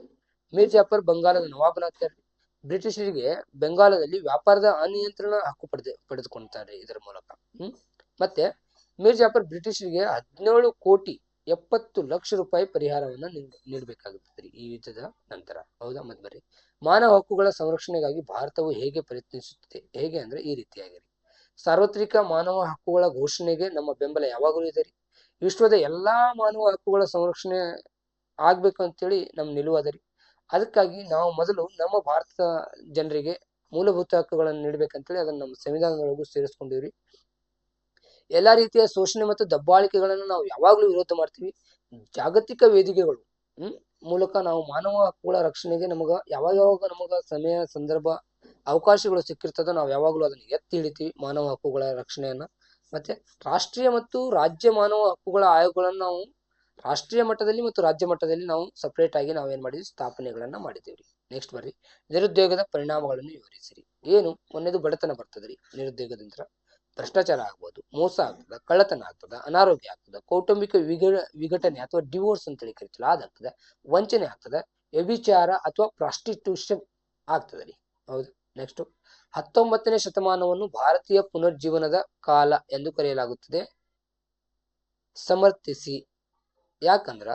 ಮೀರ್ ಜಾಫರ್ ಬಂಗಾಲದ ನವಾಬನಾಗ್ತಾರೆ. ಬ್ರಿಟಿಷರಿಗೆ ಬೆಂಗಾಲದಲ್ಲಿ ವ್ಯಾಪಾರದ ಅನಿಯಂತ್ರಣ ಹಕ್ಕು ಪಡೆದುಕೊಳ್ತಾರೆ ಇದರ ಮೂಲಕ. ಮತ್ತೆ ಮೀರ್ ಜಾಫರ್ ಬ್ರಿಟಿಷರಿಗೆ 17 ಕೋಟಿ 70 ಲಕ್ಷ ರೂಪಾಯಿ ಪರಿಹಾರವನ್ನ ನೀಡಬೇಕಾಗುತ್ತದೆ ಈ ಯುದ್ಧದ ನಂತರ. ಹೌದಾ? ಮತ್ ಬರ್ರಿ ಮಾನವ ಹಕ್ಕುಗಳ ಸಂರಕ್ಷಣೆಗಾಗಿ ಭಾರತವು ಹೇಗೆ ಪ್ರಯತ್ನಿಸುತ್ತದೆ? ಹೇಗೆ ಅಂದ್ರೆ ಈ ರೀತಿಯಾಗಿ ಸಾರ್ವತ್ರಿಕ ಮಾನವ ಹಕ್ಕುಗಳ ಘೋಷಣೆಗೆ ನಮ್ಮ ಬೆಂಬಲ ಯಾವಾಗಲೂ ಇದೆ ರೀ. ವಿಶ್ವದ ಎಲ್ಲಾ ಮಾನವ ಹಕ್ಕುಗಳ ಸಂರಕ್ಷಣೆ ಆಗ್ಬೇಕು ಅಂತೇಳಿ ನಮ್ ನಿಲುವು ಅದ ರೀ. ಅದಕ್ಕಾಗಿ ನಾವು ಮೊದಲು ನಮ್ಮ ಭಾರತದ ಜನರಿಗೆ ಮೂಲಭೂತ ಹಕ್ಕುಗಳನ್ನು ನೀಡ್ಬೇಕಂತೇಳಿ ಅದನ್ನ ನಮ್ಮ ಸಂವಿಧಾನದೊಳಗೂ ಸೇರಿಸ್ಕೊಂಡಿವ್ರಿ. ಎಲ್ಲಾ ರೀತಿಯ ಶೋಷಣೆ ಮತ್ತು ದಬ್ಬಾಳಿಕೆಗಳನ್ನು ನಾವು ಯಾವಾಗ್ಲೂ ವಿರೋಧ ಮಾಡ್ತೀವಿ. ಜಾಗತಿಕ ವೇದಿಕೆಗಳು ಮೂಲಕ ನಾವು ಮಾನವ ಹಕ್ಕುಗಳ ರಕ್ಷಣೆಗೆ ಯಾವಾಗ ನಮಗ ಸಮಯ, ಸಂದರ್ಭ, ಅವಕಾಶಗಳು ಸಿಕ್ಕಿರ್ತದೋ ನಾವು ಯಾವಾಗ್ಲೂ ಅದನ್ನ ಎತ್ತಿ ಹಿಡಿತೀವಿ ಮಾನವ ಹಕ್ಕುಗಳ ರಕ್ಷಣೆಯನ್ನ. ಮತ್ತೆ ರಾಷ್ಟ್ರೀಯ ಮತ್ತು ರಾಜ್ಯ ಮಾನವ ಹಕ್ಕುಗಳ ಆಯೋಗಗಳನ್ನ ನಾವು ರಾಷ್ಟ್ರೀಯ ಮಟ್ಟದಲ್ಲಿ ಮತ್ತು ರಾಜ್ಯ ಮಟ್ಟದಲ್ಲಿ ನಾವು ಸಪರೇಟ್ ಆಗಿ ನಾವೇನ್ ಮಾಡಿದ್ವಿ? ಸ್ಥಾಪನೆಗಳನ್ನ ಮಾಡಿದ್ದೀವ್ರಿ. ನೆಕ್ಸ್ಟ್ ಬರ್ರಿ ನಿರುದ್ಯೋಗದ ಪರಿಣಾಮಗಳನ್ನು ವಿವರಿಸಿರಿ. ಏನು? ಒಂದೇದು ಬಡತನ ಬರ್ತದ್ರಿ. ನಿರುದ್ಯೋಗದಿಂದ ಭ್ರಷ್ಟಾಚಾರ ಆಗ್ಬೋದು, ಮೋಸ ಆಗ್ತದ, ಕಳ್ಳತನ ಆಗ್ತದ, ಅನಾರೋಗ್ಯ ಆಗ್ತದ, ಕೌಟುಂಬಿಕ ವಿಘಟನೆ ಅಥವಾ ಡಿವೋರ್ಸ್ ಅಂತೇಳಿ ಕರಿತೀವಿ ಅದಾಗ್ತದೆ, ವಂಚನೆ ಆಗ್ತದೆ, ವ್ಯಭಿಚಾರ ಅಥವಾ ಪ್ರಾಸ್ಟಿಟ್ಯೂಷನ್ ಆಗ್ತದೆ ರೀ. ಹೌದು. ನೆಕ್ಸ್ಟ್ 19ನೇ ಶತಮಾನವನ್ನು ಭಾರತೀಯ ಪುನರ್ಜೀವನದ ಕಾಲ ಎಂದು ಕರೆಯಲಾಗುತ್ತದೆ. ಸಮರ್ಥಿಸಿ. ಯಾಕಂದ್ರ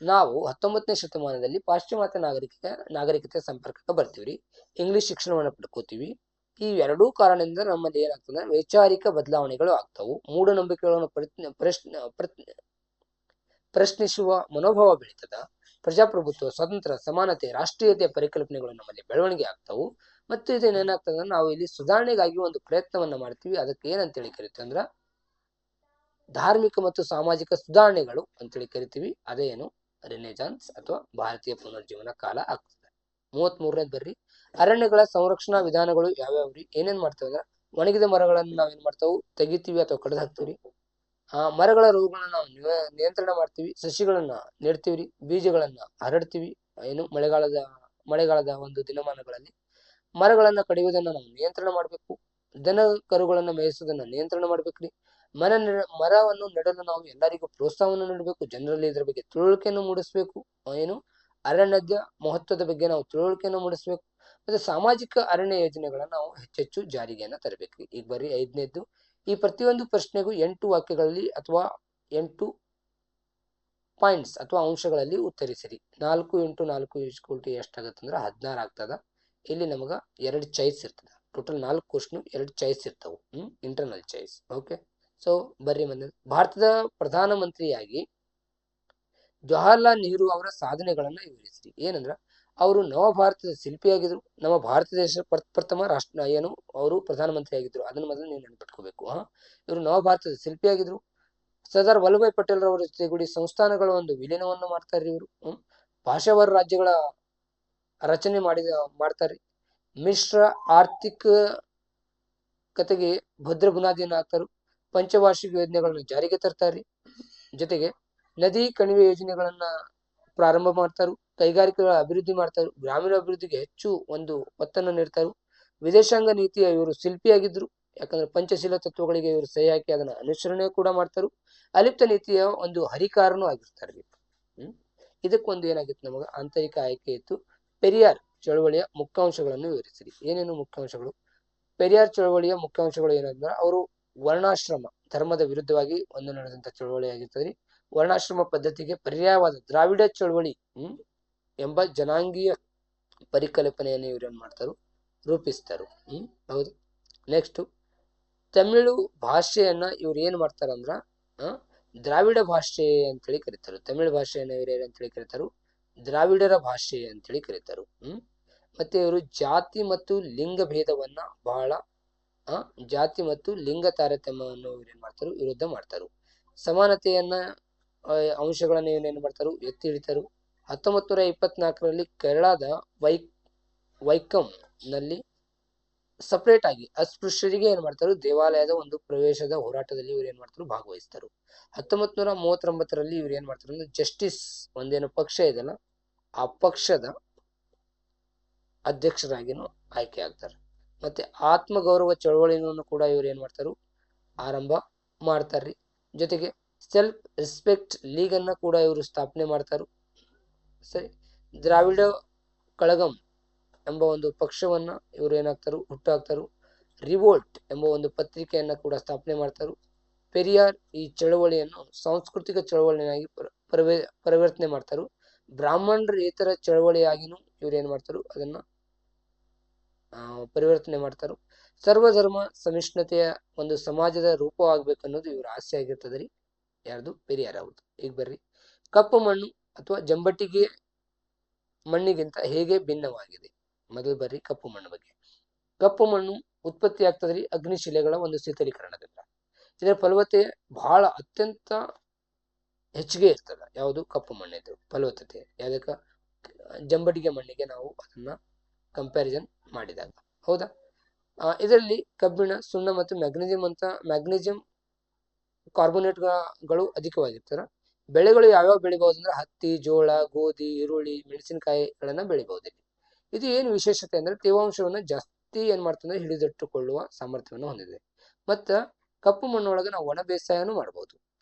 ನಾವು 19ನೇ ಶತಮಾನದಲ್ಲಿ ಪಾಶ್ಚಿಮಾತ್ಯ ನಾಗರಿಕತೆ ಸಂಪರ್ಕಕ್ಕೆ ಬರ್ತೀವ್ರಿ. ಇಂಗ್ಲಿಷ್ ಶಿಕ್ಷಣವನ್ನ ಪಡ್ಕೋತೀವಿ. ಈ ಎರಡೂ ಕಾರಣದಿಂದ ನಮ್ಮಲ್ಲಿ ಏನಾಗ್ತದೆ, ವೈಚಾರಿಕ ಬದಲಾವಣೆಗಳು ಆಗ್ತವು. ಮೂಢನಂಬಿಕೆಗಳನ್ನು ಪ್ರಶ್ನಿಸುವ ಮನೋಭಾವ ಬೆಳೀತದ. ಪ್ರಜಾಪ್ರಭುತ್ವ, ಸ್ವತಂತ್ರ, ಸಮಾನತೆ, ರಾಷ್ಟ್ರೀಯತೆಯ ಪರಿಕಲ್ಪನೆಗಳು ನಮ್ಮಲ್ಲಿ ಬೆಳವಣಿಗೆ ಆಗ್ತವು. ಮತ್ತು ಇದೇನಾಗ್ತದ, ನಾವು ಇಲ್ಲಿ ಸುಧಾರಣೆಗಾಗಿ ಒಂದು ಪ್ರಯತ್ನವನ್ನ ಮಾಡ್ತೀವಿ. ಅದಕ್ಕೆ ಏನಂತೇಳಿ ಕರಿತೀವಿ ಅಂದ್ರ ಧಾರ್ಮಿಕ ಮತ್ತು ಸಾಮಾಜಿಕ ಸುಧಾರಣೆಗಳು ಅಂತೇಳಿ ಕರಿತೀವಿ. ಅದೇನು ರೆನೆಸಾನ್ಸ್ ಅಥವಾ ಭಾರತೀಯ ಪುನರ್ಜೀವನ ಕಾಲ ಆಗ್ತದೆ. 33ನೇದು ಬರ್ರಿ, ಅರಣ್ಯಗಳ ಸಂರಕ್ಷಣಾ ವಿಧಾನಗಳು ಯಾವ್ಯಾವ್ರಿ? ಏನೇನ್ ಮಾಡ್ತೇವೆ ಅಂದ್ರೆ, ಒಣಗಿದ ಮರಗಳನ್ನ ನಾವೇನ್ ಮಾಡ್ತಾವು, ತೆಗಿತೀವಿ ಅಥವಾ ಕಡ್ದು ಹಾಕ್ತಿವ್ರಿ. ಮರಗಳ ರೋಗಗಳನ್ನ ನಾವು ನಿಯಂತ್ರಣ ಮಾಡ್ತೀವಿ. ಸಸಿಗಳನ್ನ ನೆಡ್ತೀವ್ರಿ, ಬೀಜಗಳನ್ನ ಹರಡ್ತೀವಿ. ಏನು ಮಳೆಗಾಲದ ಒಂದು ದಿನಮಾನಗಳಲ್ಲಿ ಮರಗಳನ್ನ ಕಡಿಯುವುದನ್ನ ನಾವು ನಿಯಂತ್ರಣ ಮಾಡ್ಬೇಕು. ದನ ಕರುಗಳನ್ನ ಮೇಯಿಸೋದನ್ನ ನಿಯಂತ್ರಣ ಮಾಡ್ಬೇಕ್ರಿ. ಮರವನ್ನು ನೆಡಲು ನಾವು ಎಲ್ಲರಿಗೂ ಪ್ರೋತ್ಸಾಹವನ್ನು ನೀಡಬೇಕು. ಜನರಲ್ಲಿ ಇದರ ಬಗ್ಗೆ ತಿಳುವಳಿಕೆಯನ್ನು ಮೂಡಿಸ್ಬೇಕು. ಏನು ಅರಣ್ಯದ ಮಹತ್ವದ ಬಗ್ಗೆ ನಾವು ತಿಳುವಳಿಕೆಯನ್ನು ಮೂಡಿಸ್ಬೇಕು. ಮತ್ತೆ ಸಾಮಾಜಿಕ ಅರಣ್ಯ ಯೋಜನೆಗಳನ್ನ ನಾವು ಹೆಚ್ಚೆಚ್ಚು ಜಾರಿಗೆಯನ್ನ ತರಬೇಕ್ರಿ. ಈಗ ಬರ್ರಿ 5ನೇದ್ದು, ಈ ಪ್ರತಿಯೊಂದು ಪ್ರಶ್ನೆಗೂ 8 ವಾಕ್ಯಗಳಲ್ಲಿ ಅಥವಾ 8 ಪಾಯಿಂಟ್ಸ್ ಅಥವಾ ಅಂಶಗಳಲ್ಲಿ ಉತ್ತರಿಸಿರಿ. 4 × 4 ಎಷ್ಟಾಗತ್ತಂದ್ರ 16 ಆಗ್ತದ. ಇಲ್ಲಿ ನಮಗ 2 ಚಾಯ್ಸ್ ಇರ್ತದ. ಟೋಟಲ್ 4 ಕ್ವಶನ್, 2 ಚಾಯ್ಸ್ ಇರ್ತವು. Internal choice. ಓಕೆ, ಸೊ ಬರ್ರಿ ಮುಂದೆ. ಭಾರತದ ಪ್ರಧಾನಮಂತ್ರಿಯಾಗಿ ಜವಾಹರ್ಲಾಲ್ ನೆಹರು ಅವರ ಸಾಧನೆಗಳನ್ನ ವಿವರಿಸಿರಿ. ಏನಂದ್ರ, ಅವರು ನವ ಭಾರತದ ಶಿಲ್ಪಿಯಾಗಿದ್ರು. ನಮ್ಮ ಭಾರತ ದೇಶ ಪ್ರಥಮ ರಾಷ್ಟ್ರ ಏನು ಅವರು ಪ್ರಧಾನಮಂತ್ರಿ ಆಗಿದ್ರು, ಅದನ್ನ ಮೊದಲು ನೀವು ನೆನಪಿಟ್ಕೋಬೇಕು. ಇವರು ನವ ಭಾರತದ ಶಿಲ್ಪಿಯಾಗಿದ್ರು. ಸರ್ದಾರ್ ವಲ್ಲಭಾಯ್ ಪಟೇಲ್ ರವರ ಜೊತೆಗೂಡಿ ಸಂಸ್ಥಾನಗಳ ಒಂದು ವಿಲೀನವನ್ನು ಮಾಡ್ತಾರ್ರಿ ಇವರು. ಭಾಷಾವಾರು ರಾಜ್ಯಗಳ ರಚನೆ ಮಾಡ್ತಾರ್ರಿ. ಮಿಶ್ರ ಆರ್ಥಿಕತೆಗೆ ಭದ್ರ ಬುನಾದಿಯನ್ನು ಹಾಕ್ತಾರು. ಪಂಚವಾರ್ಷಿಕ ಯೋಜನೆಗಳನ್ನ ಜಾರಿಗೆ ತರ್ತಾರ್ರಿ. ಜೊತೆಗೆ ನದಿ ಕಣಿವೆ ಯೋಜನೆಗಳನ್ನ ಪ್ರಾರಂಭ ಮಾಡ್ತಾರು. ಕೈಗಾರಿಕೆಗಳ ಅಭಿವೃದ್ಧಿ ಮಾಡ್ತಾರು. ಗ್ರಾಮೀಣ ಅಭಿವೃದ್ಧಿಗೆ ಹೆಚ್ಚು ಒಂದು ಒತ್ತನ್ನು ನೀಡ್ತಾರು. ವಿದೇಶಾಂಗ ನೀತಿಯ ಇವರು ಶಿಲ್ಪಿಯಾಗಿದ್ರು. ಯಾಕಂದ್ರೆ ಪಂಚಶೀಲ ತತ್ವಗಳಿಗೆ ಇವರು ಸಹಿ ಹಾಕಿ ಅದನ್ನ ಅನುಸರಣೆ ಕೂಡ ಮಾಡ್ತಾರು. ಅಲಿಪ್ತ ನೀತಿಯ ಒಂದು ಹರಿಕಾರನೂ ಆಗಿರ್ತಾರೆ. ಇದಕ್ಕೊಂದು ಏನಾಗಿತ್ತು, ನಮಗ ಆಂತರಿಕ ಆಯ್ಕೆ ಇತ್ತು. ಪೆರಿಯಾರ್ ಚಳವಳಿಯ ಮುಖ್ಯಾಂಶಗಳನ್ನು ವಿವರಿಸಿರಿ. ಏನೇನು ಮುಖ್ಯಾಂಶಗಳು? ಪೆರಿಯಾರ್ ಚಳವಳಿಯ ಮುಖ್ಯಾಂಶಗಳು ಏನಂದ್ರೆ, ಅವರು ವರ್ಣಾಶ್ರಮ ಧರ್ಮದ ವಿರುದ್ಧವಾಗಿ ಒಂದು ನಡೆದಂತ ಚಳವಳಿ ಆಗಿರ್ತದ್ರಿ. ವರ್ಣಾಶ್ರಮ ಪದ್ಧತಿಗೆ ಪರ್ಯಾಯವಾದ ದ್ರಾವಿಡ ಚಳವಳಿ ಎಂಬ ಜನಾಂಗೀಯ ಪರಿಕಲ್ಪನೆಯನ್ನು ಇವ್ರು ಏನ್ ಮಾಡ್ತಾರು, ರೂಪಿಸ್ತಾರು. ಹೌದು. ನೆಕ್ಸ್ಟ್, ತಮಿಳು ಭಾಷೆಯನ್ನ ಇವ್ರು ಏನ್ ಮಾಡ್ತಾರಂದ್ರ ದ್ರಾವಿಡ ಭಾಷೆ ಅಂತೇಳಿ ಕರೀತಾರೆ. ತಮಿಳು ಭಾಷೆಯನ್ನ ಇವ್ರು ಏನಂತೇಳಿ ಕರೀತಾರು, ದ್ರಾವಿಡರ ಭಾಷೆ ಅಂತೇಳಿ ಕರೀತಾರು. ಮತ್ತೆ ಇವರು ಜಾತಿ ಮತ್ತು ಲಿಂಗ ಭೇದವನ್ನ ಬಹಳ ಜಾತಿ ಮತ್ತು ಲಿಂಗ ತಾರತಮ್ಯವನ್ನು ಇವ್ರು ಏನ್ ಮಾಡ್ತಾರು, ವಿರುದ್ಧ ಮಾಡ್ತಾರು. ಸಮಾನತೆಯನ್ನ ಅಂಶಗಳನ್ನ ಏನ್ ಮಾಡ್ತಾರು, ಎತ್ತಿ ಹಿಡಿತಾರು. 1924ರಲ್ಲಿ ಕೇರಳದ ವೈಕಂ ನಲ್ಲಿ ಸಪರೇಟ್ ಆಗಿ ಅಸ್ಪೃಶ್ಯರಿಗೆ ಏನ್ ಮಾಡ್ತಾರು, ದೇವಾಲಯದ ಒಂದು ಪ್ರವೇಶದ ಹೋರಾಟದಲ್ಲಿ ಇವ್ರು ಏನ್ ಮಾಡ್ತಾರು, ಭಾಗವಹಿಸ್ತಾರು. 1939ರಲ್ಲಿ ಇವ್ರು ಏನ್ ಮಾಡ್ತಾರ ಅಂದ್ರೆ ಜಸ್ಟಿಸ್ ಒಂದೇನು ಪಕ್ಷ ಇದೆಲ್ಲ, ಆ ಪಕ್ಷದ ಅಧ್ಯಕ್ಷರಾಗಿನೂ ಆಯ್ಕೆ ಆಗ್ತಾರೆ. ಮತ್ತೆ ಆತ್ಮಗೌರವ ಚಳವಳಿಯನ್ನು ಕೂಡ ಇವ್ರು ಏನ್ ಮಾಡ್ತಾರು, ಆರಂಭ ಮಾಡ್ತಾರ್ರಿ. ಜೊತೆಗೆ ಸೆಲ್ಫ್ ರೆಸ್ಪೆಕ್ಟ್ ಲೀಗ್ ಅನ್ನ ಕೂಡ ಇವರು ಸ್ಥಾಪನೆ ಮಾಡ್ತಾರು. ಸರಿ. ದ್ರಾವಿಡ ಕಳಗಂ ಎಂಬ ಒಂದು ಪಕ್ಷವನ್ನ ಇವರು ಏನಾಗ್ತಾರು, ಹುಟ್ಟಾಕ್ತಾರು. ರಿವೋಲ್ಟ್ ಎಂಬ ಒಂದು ಪತ್ರಿಕೆಯನ್ನ ಕೂಡ ಸ್ಥಾಪನೆ ಮಾಡ್ತಾರು. ಪೆರಿಯಾರ್ ಈ ಚಳವಳಿಯನ್ನು ಸಾಂಸ್ಕೃತಿಕ ಚಳವಳಿಯಾಗಿ ಪರಿವರ್ತನೆ ಮಾಡ್ತಾರು. ಬ್ರಾಹ್ಮಣರೇತರ ಚಳವಳಿಯಾಗಿನೂ ಇವ್ರು ಏನ್ ಮಾಡ್ತಾರು, ಅದನ್ನ ಪರಿವರ್ತನೆ ಮಾಡ್ತಾರು. ಸರ್ವಧರ್ಮ ಸಹಿಷ್ಣುತೆಯ ಒಂದು ಸಮಾಜದ ರೂಪವಾಗಬೇಕನ್ನೋದು ಇವ್ರ ಆಸೆ ಆಗಿರ್ತದ್ರಿ. ಯಾರ್ದು? ಪೆರಿಯಾರ್ ಹೌದು. ಈಗ ಬರ್ರಿ, ಕಪ್ಪು ಮಣ್ಣು ಅಥವಾ ಜಂಬಟ್ಟಿಗೆ ಮಣ್ಣಿಗಿಂತ ಹೇಗೆ ಭಿನ್ನವಾಗಿದೆ? ಮೊದಲು ಬರ್ರಿ ಕಪ್ಪು ಮಣ್ಣು ಬಗ್ಗೆ. ಕಪ್ಪು ಮಣ್ಣು ಉತ್ಪತ್ತಿ ಆಗ್ತದ್ರಿ ಅಗ್ನಿಶಿಲೆಗಳ ಒಂದು ಶೀತಲೀಕರಣದಿಂದ. ಇದರ ಫಲವತ್ತತೆ ಬಹಳ ಅತ್ಯಂತ ಹೆಚ್ಚಿಗೆ ಇರ್ತದ. ಯಾವುದು? ಕಪ್ಪು ಮಣ್ಣಿದ್ದು ಫಲವತ್ತತೆ. ಯಾವ್ದಕ್ಕ? ಜಂಬಟಿಗೆ ಮಣ್ಣಿಗೆ ನಾವು ಅದನ್ನ ಕಂಪ್ಯಾರಿಸನ್ ಮಾಡಿದಾಗ. ಹೌದಾ? ಇದರಲ್ಲಿ ಕಬ್ಬಿಣ, ಸುಣ್ಣ ಮತ್ತು ಮ್ಯಾಗ್ನೀಸಿಯಂ ಕಾರ್ಬೋನೇಟ್ಗಳು ಅಧಿಕವಾಗಿರ್ತಾರ. ಬೆಳೆಗಳು ಯಾವ್ಯಾವ ಬೆಳಿಬಹುದು ಅಂದ್ರೆ ಹತ್ತಿ, ಜೋಳ, ಗೋಧಿ, ಈರುಳ್ಳಿ, ಮೆಣಸಿನಕಾಯಿಗಳನ್ನ ಬೆಳಿಬಹುದು. ಇದು ಏನು ವಿಶೇಷತೆ ಅಂದ್ರೆ ತೇವಾಂಶವನ್ನ ಜಾಸ್ತಿ ಏನ್ ಮಾಡ್ತಂದ್ರೆ ಹಿಡಿದಿಟ್ಟುಕೊಳ್ಳುವ ಸಾಮರ್ಥ್ಯವನ್ನು ಹೊಂದಿದೆ. ಮತ್ತ ಕಪ್ಪು ಮಣ್ಣೊಳಗೆ ನಾವು ಒಣ ಬೇಸಾಯನೂ ಮಾಡಬಹುದು.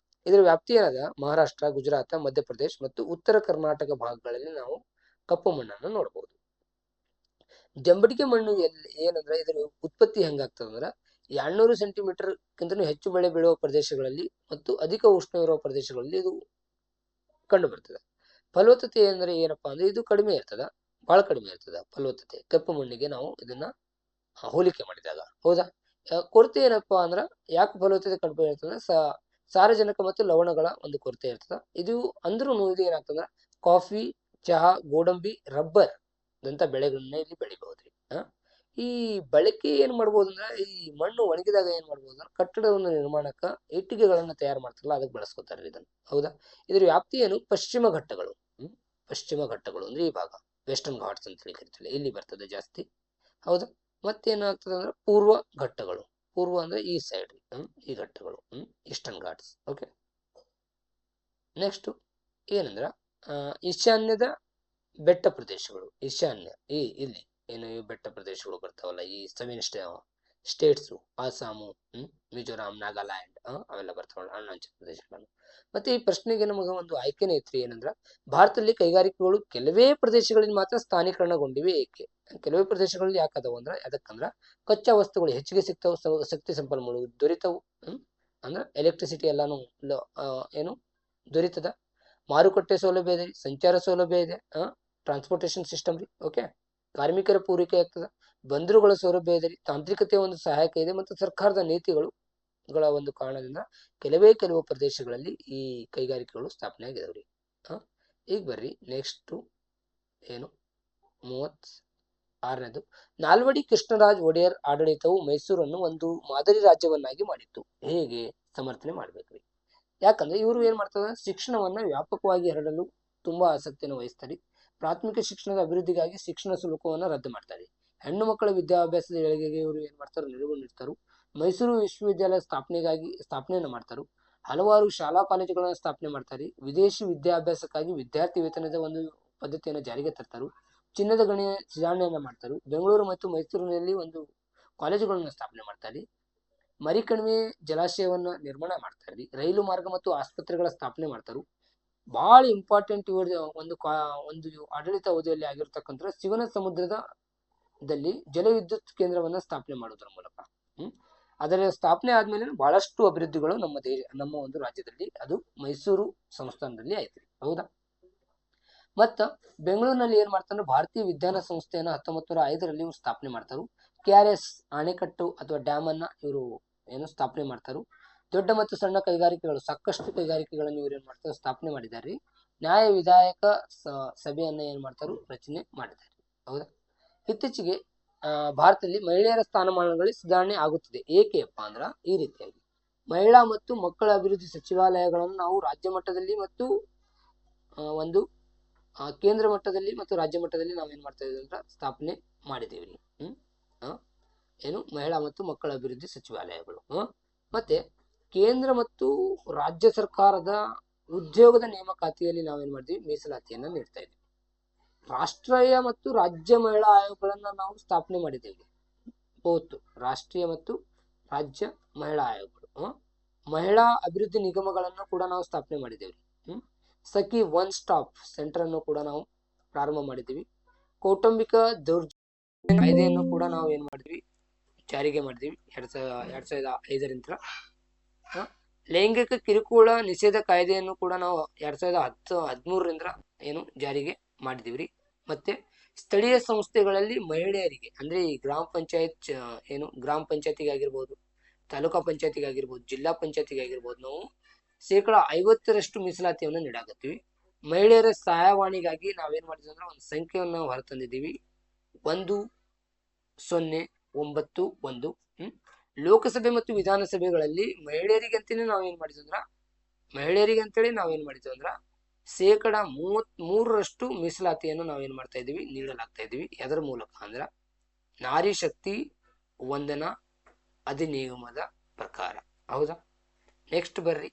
ಇದರ ವ್ಯಾಪ್ತಿ ಏನದ? ಮಹಾರಾಷ್ಟ್ರ, ಗುಜರಾತ್, ಮಧ್ಯಪ್ರದೇಶ ಮತ್ತು ಉತ್ತರ ಕರ್ನಾಟಕ ಭಾಗಗಳಲ್ಲಿ ನಾವು ಕಪ್ಪು ಮಣ್ಣನ್ನು ನೋಡಬಹುದು. ಜಂಬಟಿಗೆ ಮಣ್ಣು ಏನಂದ್ರೆ ಇದರ ಉತ್ಪತ್ತಿ ಹೆಂಗಾಗ್ತದಂದ್ರ 200 ಸೆಂಟಿಮೀಟರ್ಗಿಂತಲೂ ಹೆಚ್ಚು ಬೆಳೆ ಬೆಳೆಯುವ ಪ್ರದೇಶಗಳಲ್ಲಿ ಮತ್ತು ಅಧಿಕ ಉಷ್ಣ ಇರುವ ಪ್ರದೇಶಗಳಲ್ಲಿ ಇದು ಕಂಡು ಬರ್ತದೆ. ಫಲವತ್ತತೆ ಅಂದ್ರೆ ಏನಪ್ಪಾ ಅಂದ್ರೆ ಇದು ಕಡಿಮೆ ಇರ್ತದ, ಬಹಳ ಕಡಿಮೆ ಇರ್ತದ ಫಲವತ್ತತೆ. ಕಪ್ಪು ಮಣ್ಣಿಗೆ ನಾವು ಇದನ್ನ ಹೋಲಿಕೆ ಮಾಡಿದಾಗ. ಹೌದಾ? ಕೊರತೆ ಏನಪ್ಪಾ ಅಂದ್ರ ಯಾಕೆ ಫಲವತ್ತತೆ ಕಡಿಮೆ ಇರ್ತದೆ? ಸಾರಜನಕ ಮತ್ತು ಲವಣಗಳ ಒಂದು ಕೊರತೆ ಇರ್ತದ. ಇದು ಅಂದ್ರೂ ಇದು ಏನಾಗ್ತದ, ಕಾಫಿ, ಚಹಾ, ಗೋಡಂಬಿ, ರಬ್ಬರ್ ದಂತ ಬೆಳೆಗಳನ್ನ ಇಲ್ಲಿ ಬೆಳಿಬಹುದ್ರಿ. ಈ ಬಳಕೆ ಏನ್ ಮಾಡ್ಬೋದು ಅಂದ್ರೆ, ಈ ಮಣ್ಣು ಒಣಗಿದಾಗ ಏನ್ ಮಾಡ್ಬೋದು ಅಂದ್ರೆ, ಕಟ್ಟಡವನ್ನು ನಿರ್ಮಾಣಕ್ಕ ಇಟ್ಟಿಗೆಗಳನ್ನ ತಯಾರು ಮಾಡ್ತಾರಲ್ಲ, ಅದಕ್ಕೆ ಬಳಸ್ಕೊತಾರ್ರಿ ಇದನ್ನ. ಹೌದಾ? ಇದ್ರ ವ್ಯಾಪ್ತಿ ಏನು? ಪಶ್ಚಿಮ ಘಟ್ಟಗಳು. ಪಶ್ಚಿಮ ಘಟ್ಟಗಳು ಅಂದ್ರೆ ಈ ಭಾಗ, ವೆಸ್ಟರ್ನ್ ಘಾಟ್ಸ್ ಅಂತ ಹೇಳಿ ಕರಿತೀವಿ, ಇಲ್ಲಿ ಬರ್ತದೆ ಜಾಸ್ತಿ. ಹೌದಾ? ಮತ್ತೇನಾಗ್ತದೆ ಅಂದ್ರೆ ಪೂರ್ವ ಘಟ್ಟಗಳು. ಪೂರ್ವ ಅಂದ್ರೆ ಈ ಸೈಡ್, ಈ ಘಟ್ಟಗಳು, ಈಸ್ಟರ್ನ್ ಘಾಟ್ಸ್. ಓಕೆ. ನೆಕ್ಸ್ಟ್ ಏನಂದ್ರ ಈಶಾನ್ಯದ ಬೆಟ್ಟ ಪ್ರದೇಶಗಳು. ಈಶಾನ್ಯ ಇಲ್ಲಿ ಏನು ಈ ಬೆಟ್ಟ ಪ್ರದೇಶಗಳು ಬರ್ತಾವಲ್ಲ, ಈ 7 ಸ್ಟೇಟ್ಸು, ಆಸಾಮು, ಮಿಜೋರಾಂ, ನಾಗಾಲ್ಯಾಂಡ್, ಅವೆಲ್ಲ ಬರ್ತಾವಲ್ಲ ಅರುಣಾಚಲ ಪ್ರದೇಶಗಳನ್ನು. ಮತ್ತೆ ಈ ಪ್ರಶ್ನೆಗೆ ನಮಗ ಒಂದು ಆಯ್ಕೆನೇ ಐತ್ರಿ. ಏನಂದ್ರ ಭಾರತದಲ್ಲಿ ಕೈಗಾರಿಕೆಗಳು ಕೆಲವೇ ಪ್ರದೇಶಗಳಲ್ಲಿ ಮಾತ್ರ ಸ್ಥಾನೀಕರಣಗೊಂಡಿವೆ. ಏಕೆ? ಕೆಲವೇ ಪ್ರದೇಶಗಳಲ್ಲಿ ಯಾಕದವು ಅಂದ್ರೆ, ಅದಕ್ಕಂದ್ರ ಕಚ್ಚಾ ವಸ್ತುಗಳು ಹೆಚ್ಚಿಗೆ ಸಿಗ್ತಾವು, ಶಕ್ತಿ ಸಂಪನ್ಮೂಲ ದೊರಿತವು, ಅಂದ್ರ ಎಲೆಕ್ಟ್ರಿಸಿಟಿ ಎಲ್ಲಾನು ಏನು ದೊರೀತದ, ಮಾರುಕಟ್ಟೆ ಸೌಲಭ್ಯ ಇದೆ, ಸಂಚಾರ ಸೌಲಭ್ಯ ಇದೆ, ಟ್ರಾನ್ಸ್ಪೋರ್ಟೇಷನ್ ಸಿಸ್ಟಮ್ ರೀ. ಓಕೆ. ಕಾರ್ಮಿಕರ ಪೂರೈಕೆ ಆಗ್ತದ, ಬಂದರುಗಳ ಸೌಲಭ್ಯ ಇದೆ ರೀ, ತಾಂತ್ರಿಕತೆ ಒಂದು ಸಹಾಯಕ ಇದೆ, ಮತ್ತು ಸರ್ಕಾರದ ನೀತಿಗಳ ಒಂದು ಕಾರಣದಿಂದ ಕೆಲವು ಪ್ರದೇಶಗಳಲ್ಲಿ ಈ ಕೈಗಾರಿಕೆಗಳು ಸ್ಥಾಪನೆ ಆಗಿದಾವ್ರಿ. ಈಗ ಬರ್ರಿ ನೆಕ್ಸ್ಟ್ ಏನು 36ನೇದು. ನಾಲ್ವಡಿ ಕೃಷ್ಣರಾಜ ಒಡೆಯರ್ ಆಡಳಿತವು ಮೈಸೂರನ್ನು ಒಂದು ಮಾದರಿ ರಾಜ್ಯವನ್ನಾಗಿ ಮಾಡಿತ್ತು. ಹೇಗೆ? ಸಮರ್ಥನೆ ಮಾಡ್ಬೇಕ್ರಿ. ಯಾಕಂದ್ರೆ ಇವರು ಏನ್ ಮಾಡ್ತಾರೆ, ಶಿಕ್ಷಣವನ್ನ ವ್ಯಾಪಕವಾಗಿ ಹರಡಲು ತುಂಬಾ ಆಸಕ್ತಿಯನ್ನು ವಹಿಸ್ತಾರೆ. ಪ್ರಾಥಮಿಕ ಶಿಕ್ಷಣದ ಅಭಿವೃದ್ಧಿಗಾಗಿ ಶಿಕ್ಷಣ ಶುಲ್ಕವನ್ನ ರದ್ದು ಮಾಡ್ತಾರೆ. ಹೆಣ್ಣು ಮಕ್ಕಳ ವಿದ್ಯಾಭ್ಯಾಸದ ಏಳಿಗೆಗೆ ಇವರು ಏನ್ ಮಾಡ್ತಾರೆ, ನೆರವು ನೀಡ್ತಾರೆ. ಮೈಸೂರು ವಿಶ್ವವಿದ್ಯಾಲಯ ಸ್ಥಾಪನೆಯನ್ನ ಮಾಡ್ತಾರೆ. ಹಲವಾರು ಶಾಲಾ ಕಾಲೇಜುಗಳನ್ನ ಸ್ಥಾಪನೆ ಮಾಡ್ತಾರೆ. ವಿದೇಶಿ ವಿದ್ಯಾಭ್ಯಾಸಕ್ಕಾಗಿ ವಿದ್ಯಾರ್ಥಿ ವೇತನದ ಒಂದು ಪದ್ಧತಿಯನ್ನು ಜಾರಿಗೆ ತರ್ತಾರೆ. ಚಿನ್ನದ ಗಣಿಯ ಸುಧಾರಣೆಯನ್ನ ಮಾಡ್ತಾರೆ. ಬೆಂಗಳೂರು ಮತ್ತು ಮೈಸೂರಿನಲ್ಲಿ ಒಂದು ಕಾಲೇಜುಗಳನ್ನ ಸ್ಥಾಪನೆ ಮಾಡ್ತಾರೆ. ಮರಿಕಣಿವೆ ಜಲಾಶಯವನ್ನ ನಿರ್ಮಾಣ ಮಾಡ್ತಾರ್ರಿ. ರೈಲು ಮಾರ್ಗ ಮತ್ತು ಆಸ್ಪತ್ರೆಗಳ ಸ್ಥಾಪನೆ ಮಾಡ್ತಾರು. ಬಹಳ ಇಂಪಾರ್ಟೆಂಟ್ ಇವ್ರ ಒಂದು ಆಡಳಿತ ಅವಧಿಯಲ್ಲಿ ಆಗಿರ್ತಕ್ಕಂಥ ಶಿವನ ಸಮುದ್ರದಲ್ಲಿ ಜಲವಿದ್ಯುತ್ ಕೇಂದ್ರವನ್ನ ಸ್ಥಾಪನೆ ಮಾಡೋದ್ರ ಮೂಲಕ. ಅದರ ಸ್ಥಾಪನೆ ಆದ್ಮೇಲೆ ಬಹಳಷ್ಟು ಅಭಿವೃದ್ಧಿಗಳು ನಮ್ಮ ಒಂದು ರಾಜ್ಯದಲ್ಲಿ, ಅದು ಮೈಸೂರು ಸಂಸ್ಥಾನದಲ್ಲಿ ಆಯ್ತ್ರಿ. ಹೌದಾ? ಮತ್ತ ಬೆಂಗಳೂರಿನಲ್ಲಿ ಏನ್ ಮಾಡ್ತಾರೆ, ಭಾರತೀಯ ವಿಜ್ಞಾನ ಸಂಸ್ಥೆಯನ್ನ 1905ರಲ್ಲಿ ಇವ್ರು ಸ್ಥಾಪನೆ ಮಾಡ್ತಾರು. KRS ಅಣೆಕಟ್ಟು ಅಥವಾ ಡ್ಯಾಮ್ ಅನ್ನ ಇವರು ಏನು ಸ್ಥಾಪನೆ ಮಾಡ್ತಾರು. ದೊಡ್ಡ ಮತ್ತು ಸಣ್ಣ ಕೈಗಾರಿಕೆಗಳು, ಸಾಕಷ್ಟು ಕೈಗಾರಿಕೆಗಳನ್ನು ಇವ್ರು ಏನ್ ಮಾಡ್ತಾರೆ, ಸ್ಥಾಪನೆ ಮಾಡಿದಾರ್ರಿ. ನ್ಯಾಯ ವಿಧಾಯಕ ಸಭೆಯನ್ನ ಏನ್ ಮಾಡ್ತಾರು, ರಚನೆ ಮಾಡಿದ್ದಾರೆ. ಹೌದಾ? ಇತ್ತೀಚೆಗೆ ಭಾರತದಲ್ಲಿ ಮಹಿಳೆಯರ ಸ್ಥಾನಮಾನಗಳಲ್ಲಿ ಸುಧಾರಣೆ ಆಗುತ್ತಿದೆ. ಏಕೆಪ್ಪ ಅಂದ್ರ ಈ ರೀತಿಯಾಗಿ ಮಹಿಳಾ ಮತ್ತು ಮಕ್ಕಳ ಅಭಿವೃದ್ಧಿ ಸಚಿವಾಲಯಗಳನ್ನು ನಾವು ರಾಜ್ಯ ಮಟ್ಟದಲ್ಲಿ ಮತ್ತು ಒಂದು ಕೇಂದ್ರ ಮಟ್ಟದಲ್ಲಿ ಮತ್ತು ರಾಜ್ಯ ಮಟ್ಟದಲ್ಲಿ ನಾವೇನ್ ಮಾಡ್ತಾ ಇದೀವಿ ಅಂದ್ರೆ ಸ್ಥಾಪನೆ ಮಾಡಿದೀವಿ. ಏನು ಮಹಿಳಾ ಮತ್ತು ಮಕ್ಕಳ ಅಭಿವೃದ್ಧಿ ಸಚಿವಾಲಯಗಳು. ಮತ್ತೆ ಕೇಂದ್ರ ಮತ್ತು ರಾಜ್ಯ ಸರ್ಕಾರದ ಉದ್ಯೋಗದ ನೇಮಕಾತಿಯಲ್ಲಿ ನಾವೇನ್ ಮಾಡ್ತೀವಿ, ಮೀಸಲಾತಿಯನ್ನ ನೀಡ್ತಾ ಇದ್ದೀವಿ. ರಾಷ್ಟ್ರೀಯ ಮತ್ತು ರಾಜ್ಯ ಮಹಿಳಾ ಆಯೋಗಗಳನ್ನ ನಾವು ಸ್ಥಾಪನೆ ಮಾಡಿದ್ದೇವೆ. ರಾಷ್ಟ್ರೀಯ ಮತ್ತು ರಾಜ್ಯ ಮಹಿಳಾ ಆಯೋಗಗಳು. ಮಹಿಳಾ ಅಭಿವೃದ್ಧಿ ನಿಗಮಗಳನ್ನ ಕೂಡ ನಾವು ಸ್ಥಾಪನೆ ಮಾಡಿದ್ದೇವೆ. ಸಖಿ ಒನ್ ಸ್ಟಾಪ್ ಸೆಂಟರ್ ಅನ್ನು ಕೂಡ ನಾವು ಪ್ರಾರಂಭ ಮಾಡಿದ್ದೀವಿ. ಕೌಟುಂಬಿಕ ದೌರ್ಜನ್ಯ ಕಾಯ್ದೆಯನ್ನು ಕೂಡ ನಾವು ಏನ್ ಮಾಡಿದ್ವಿ, ಜಾರಿಗೆ ಮಾಡಿದ್ವಿ 2005ರಿಂದ. ಲೈಂಗಿಕ ಕಿರುಕುಳ ನಿಷೇಧ ಕಾಯ್ದೆಯನ್ನು ಕೂಡ ನಾವು 2013ರಿಂದ ಏನು ಜಾರಿಗೆ ಮಾಡಿದಿವ್ರಿ. ಮತ್ತೆ ಸ್ಥಳೀಯ ಸಂಸ್ಥೆಗಳಲ್ಲಿ ಮಹಿಳೆಯರಿಗೆ ಅಂದ್ರೆ ಈ ಗ್ರಾಮ ಪಂಚಾಯತಿಗೆ ಆಗಿರ್ಬೋದು, ತಾಲೂಕಾ ಪಂಚಾಯತಿಗೆ ಆಗಿರ್ಬೋದು, ಜಿಲ್ಲಾ ಪಂಚಾಯತಿಗೆ ಆಗಿರ್ಬೋದು, ನಾವು 50% ಮೀಸಲಾತಿಯನ್ನು ನೀಡಾಕತ್ತೀವಿ. ಮಹಿಳೆಯರ ಸಹಾಯವಾಣಿಗಾಗಿ ನಾವೇನ್ ಮಾಡಿದ್ವಿ ಅಂದ್ರೆ ಒಂದು ಸಂಖ್ಯೆಯನ್ನು ಹೊರತಂದಿದ್ದೀವಿ, 1091. ಲೋಕಸಭೆ ಮತ್ತು ವಿಧಾನಸಭೆಗಳಲ್ಲಿ ಮಹಿಳೆಯರಿಗಂತೇಳಿ ನಾವೇನ್ ಮಾಡಿದ್ವಿ ಅಂದ್ರ 33% ಮೀಸಲಾತಿಯನ್ನು ನಾವೇನ್ ಮಾಡ್ತಾ ಇದೀವಿ, ನೀಡಲಾಗ್ತಾ ಇದೀವಿ. ಅದರ ಮೂಲಕ ಅಂದ್ರ ನಾರಿ ಶಕ್ತಿ ವಂದನಾ ಅಧಿನಿಯಮದ ಪ್ರಕಾರ. ಹೌದಾ? ನೆಕ್ಸ್ಟ್ ಬರ್ರಿ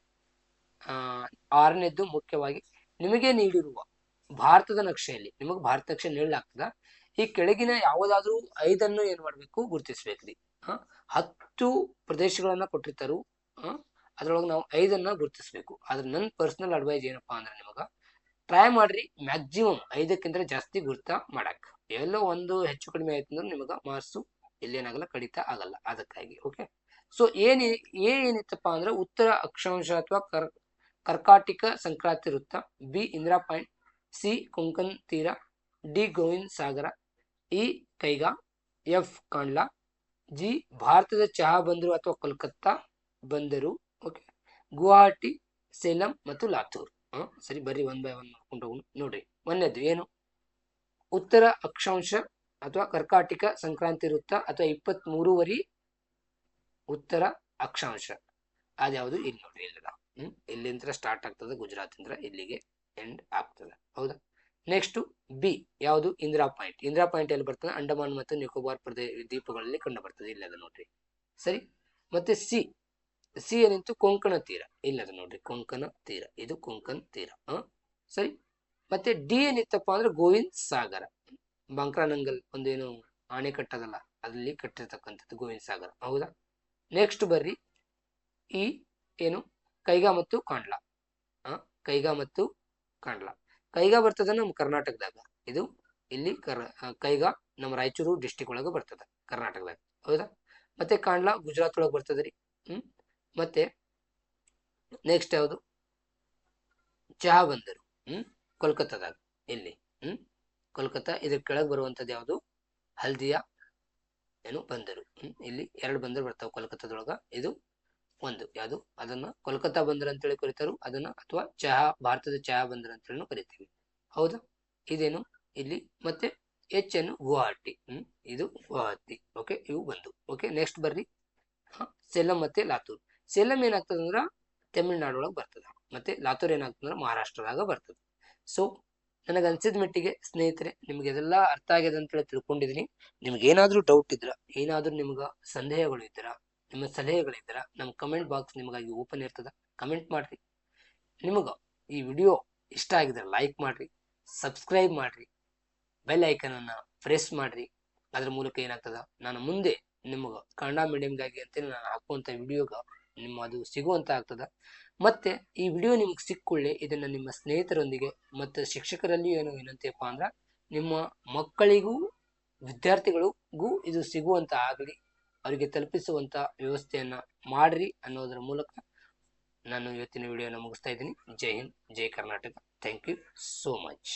6ನೇದ್ದು ಮುಖ್ಯವಾಗಿ ನಿಮಗೆ ನೀಡಿರುವ ಭಾರತದ ನಕ್ಷೆಯಲ್ಲಿ ನಿಮಗೆ ಭಾರತ ನಕ್ಷೆ ನೀಡಲಾಗ್ತದ. ಈ ಕೆಳಗಿನ ಯಾವುದಾದ್ರೂ 5 ಏನ್ ಮಾಡ್ಬೇಕು, ಗುರುತಿಸ್ಬೇಕ್ರಿ. 10 ಪ್ರದೇಶಗಳನ್ನ ಕೊಟ್ಟಿರ್ತಾರು. ಅದ್ರೊಳಗೆ ನಾವು 5 ಗುರುತಿಸ್ಬೇಕು. ಆದ್ರೆ ನನ್ನ ಪರ್ಸನಲ್ ಅಡ್ವೈಸ್ ಏನಪ್ಪಾ ಅಂದ್ರೆ, ನಿಮಗ ಟ್ರೈ ಮಾಡ್ರಿ ಮ್ಯಾಕ್ಸಿಮಮ್ 5ಕ್ಕಿಂತ ಜಾಸ್ತಿ ಗುರ್ತ ಮಾಡಕ್. ಎಲ್ಲೋ ಒಂದು ಹೆಚ್ಚು ಕಡಿಮೆ ಆಯ್ತು ಅಂದ್ರೆ ನಿಮಗ ಮಾರ್ಕ್ಸು ಇಲ್ಲೇನಾಗಲ್ಲ, ಕಡಿತ ಆಗಲ್ಲ. ಅದಕ್ಕಾಗಿ ಓಕೆ. ಸೊ ಏನಿತ್ತಪ್ಪ ಅಂದ್ರೆ, ಉತ್ತರ ಅಕ್ಷಾಂಶ ಅಥವಾ ಕರ್ಕಾಟಿಕ ಸಂಕ್ರಾಂತಿ ವೃತ್ತ, B Indira point, C Konkan ತೀರ, ಡಿ ಗೋವಿಂದ್ ಸಾಗರ, ಇ ಕೈಗಾ, ಎಫ್ ಕಾಂಡ್ಲಾ, ಜಿ ಭಾರತದ ಚಹಾ ಬಂದರು ಅಥವಾ ಕೋಲ್ಕತ್ತಾ ಬಂದರು. ಓಕೆ, ಗುವಾಹಟಿ, ಸೇಲಂ ಮತ್ತು ಲಾತೂರ್. ಸರಿ, ಬರ್ರಿ ಒನ್ ಬೈ ಒನ್ ನೋಡ್ಕೊಂಡು ಹೋಗೋಣ. ನೋಡ್ರಿ, ಒಂದೇದು ಏನು, ಉತ್ತರ ಅಕ್ಷಾಂಶ ಅಥವಾ ಕರ್ಕಾಟಿಕ ಸಂಕ್ರಾಂತಿ ವೃತ್ತ ಅಥವಾ 23 ಉತ್ತರ ಅಕ್ಷಾಂಶ. ಅದ್ಯಾವುದು ಇಲ್ಲಿ ನೋಡ್ರಿ, ಇಲ್ಲದ ಇಲ್ಲಿಂದ ಸ್ಟಾರ್ಟ್ ಆಗ್ತದೆ, ಗುಜರಾತ್ ಇಂದ ಇಲ್ಲಿಗೆ ಎಂಡ್ ಆಗ್ತದೆ. ಹೌದಾ? ನೆಕ್ಸ್ಟ್ ಬಿ ಯಾವುದು, ಇಂದಿರಾ ಪಾಯಿಂಟ್. ಇಂದಿರಾ ಪಾಯಿಂಟ್ ಎಲ್ಲಿ ಬರ್ತದೆ? ಅಂಡಮಾನ್ ಮತ್ತು ನಿಕೋಬಾರ್ ದ್ವೀಪಗಳಲ್ಲಿ ಕಂಡು ಬರ್ತದೆ, ಇಲ್ಲದ ನೋಡ್ರಿ. ಸರಿ, ಮತ್ತೆ ಸಿ ಏನಿತ್ತು, ಕೊಂಕಣ ತೀರ. ಇಲ್ಲದ ನೋಡ್ರಿ, ಕೊಂಕಣ ತೀರ, ಇದು ಕೊಂಕಣ್ ತೀರ. ಸರಿ, ಮತ್ತೆ ಡಿ ಏನಿತ್ತಪ್ಪ ಅಂದ್ರೆ ಗೋವಿಂದ್ ಸಾಗರ. ಬಂಕ್ರಾನಂಗಲ್ ಒಂದೇನು ಆಣೆ ಕಟ್ಟದಲ್ಲ, ಅಲ್ಲಿ ಕಟ್ಟಿರ್ತಕ್ಕಂಥದ್ದು ಗೋವಿಂದ್ ಸಾಗರ. ಹೌದಾ? ನೆಕ್ಸ್ಟ್ ಬರ್ರಿ, ಈ ಏನು, ಕೈಗಾ ಮತ್ತು ಕಾಂಡ್ಲಾ. ಕೈಗಾ ಮತ್ತು ಕಾಂಡ್ಲಾ. ಕೈಗಾ ಬರ್ತದ ನಮ್ಮ ಕರ್ನಾಟಕದಾಗ, ಇದು ಇಲ್ಲಿ ಕೈಗಾ ನಮ್ಮ ರಾಯಚೂರು ಡಿಸ್ಟಿಕ್ ಒಳಗೆ ಬರ್ತದ, ಕರ್ನಾಟಕದಾಗ. ಹೌದಾ? ಮತ್ತೆ ಕಾಂಡ್ಲಾ ಗುಜರಾತ್ ಒಳಗೆ ಬರ್ತದ್ರಿ. ಮತ್ತೆ ನೆಕ್ಸ್ಟ್ ಯಾವುದು, ಚಹಾ ಬಂದರು ಕೋಲ್ಕತ್ತಾದಾಗ, ಇಲ್ಲಿ ಕೋಲ್ಕತ್ತಾ. ಇದ್ರ ಕೆಳಗೆ ಬರುವಂತದ್ದು ಯಾವುದು, ಹಲ್ದಿಯಾ ಏನು ಬಂದರು. ಇಲ್ಲಿ 2 ಬಂದರು ಬರ್ತಾವ ಕೋಲ್ಕತ್ತಾದೊಳಗ. ಇದು ಒಂದು ಯಾವುದು, ಅದನ್ನ ಕೋಲ್ಕತ್ತಾ ಬಂದರು ಅಂತೇಳಿ ಕರೀತಾರು ಅದನ್ನ, ಅಥವಾ ಚಹಾ, ಭಾರತದ ಚಹಾ ಬಂದರು ಅಂತೇಳಿ ಕರಿತೀವಿ. ಹೌದಾ? ಇದೇನು ಇಲ್ಲಿ. ಮತ್ತೆ ಎಚ್ ಏನು, ಗುವಾಹಟಿ. ಇದು ಗುವಾಹಟಿ. ಓಕೆ, ಇವು ಬಂದು. ಓಕೆ, ನೆಕ್ಸ್ಟ್ ಬರ್ರಿ, ಸೇಲಂ ಮತ್ತೆ ಲಾತೂರ್. ಸೇಲಂ ಏನಾಗ್ತದ ಅಂದ್ರ ತಮಿಳ್ನಾಡು ಒಳಗೆ ಬರ್ತದ, ಮತ್ತೆ ಲಾತೂರ್ ಏನಾಗ್ತದಂದ್ರ ಮಹಾರಾಷ್ಟ್ರದಾಗ ಬರ್ತದ. ಸೊ ನನಗೆ ಅನ್ಸಿದ ಮಟ್ಟಿಗೆ ಸ್ನೇಹಿತರೆ, ನಿಮ್ಗೆ ಇದೆಲ್ಲ ಅರ್ಥ ಆಗಿದೆ ಅಂತೇಳಿ ತಿಳ್ಕೊಂಡಿದೀನಿ. ನಿಮ್ಗೆ ಏನಾದ್ರೂ ಡೌಟ್ ಇದ್ರ, ಏನಾದ್ರೂ ನಿಮ್ಗ ಸಂದೇಹಗಳು ಇದ್ರ, ನಿಮ್ಮ ಸಲಹೆಗಳಿದ್ರ, ನಮ್ಮ ಕಮೆಂಟ್ ಬಾಕ್ಸ್ ನಿಮಗಾಗಿ ಓಪನ್ ಇರ್ತದ. ಕಮೆಂಟ್ ಮಾಡ್ರಿ. ನಿಮಗ ಈ ವಿಡಿಯೋ ಇಷ್ಟ ಆಗಿದ್ರೆ ಲೈಕ್ ಮಾಡ್ರಿ, ಸಬ್ಸ್ಕ್ರೈಬ್ ಮಾಡ್ರಿ, ಬೆಲ್ ಐಕನ್ ಅನ್ನ ಪ್ರೆಸ್ ಮಾಡ್ರಿ. ಅದ್ರ ಮೂಲಕ ಏನಾಗ್ತದ, ನಾನು ಮುಂದೆ ನಿಮಗ ಕನ್ನಡ ಮೀಡಿಯಂಗಾಗಿ ಅಂತೇಳಿ ನಾನು ಹಾಕುವಂತ ವಿಡಿಯೋಗ ಅದು ಸಿಗುವಂತ ಆಗ್ತದ. ಮತ್ತೆ ಈ ವಿಡಿಯೋ ನಿಮ್ಗೆ ಸಿಕ್ಕುಳ್ಳೆ ಇದನ್ನ ನಿಮ್ಮ ಸ್ನೇಹಿತರೊಂದಿಗೆ ಮತ್ತು ಶಿಕ್ಷಕರಲ್ಲಿ ಏನು ವಿನಂತಿಯಪ್ಪ ಅಂದ್ರ, ನಿಮ್ಮ ಮಕ್ಕಳಿಗೂ ವಿದ್ಯಾರ್ಥಿಗಳಿಗೂ ಇದು ಸಿಗುವಂತ ಆಗಲಿ, ಅವರಿಗೆ ತಲುಪಿಸುವಂತ ವ್ಯವಸ್ಥೆಯನ್ನ ಮಾಡ್ರಿ ಅನ್ನೋದರ ಮೂಲಕ ನಾನು ಇವತ್ತಿನ ವಿಡಿಯೋನ ಮುಗಿಸ್ತಾ ಇದ್ದೀನಿ. Jai Hind, Jai Karnataka. Thank you so much.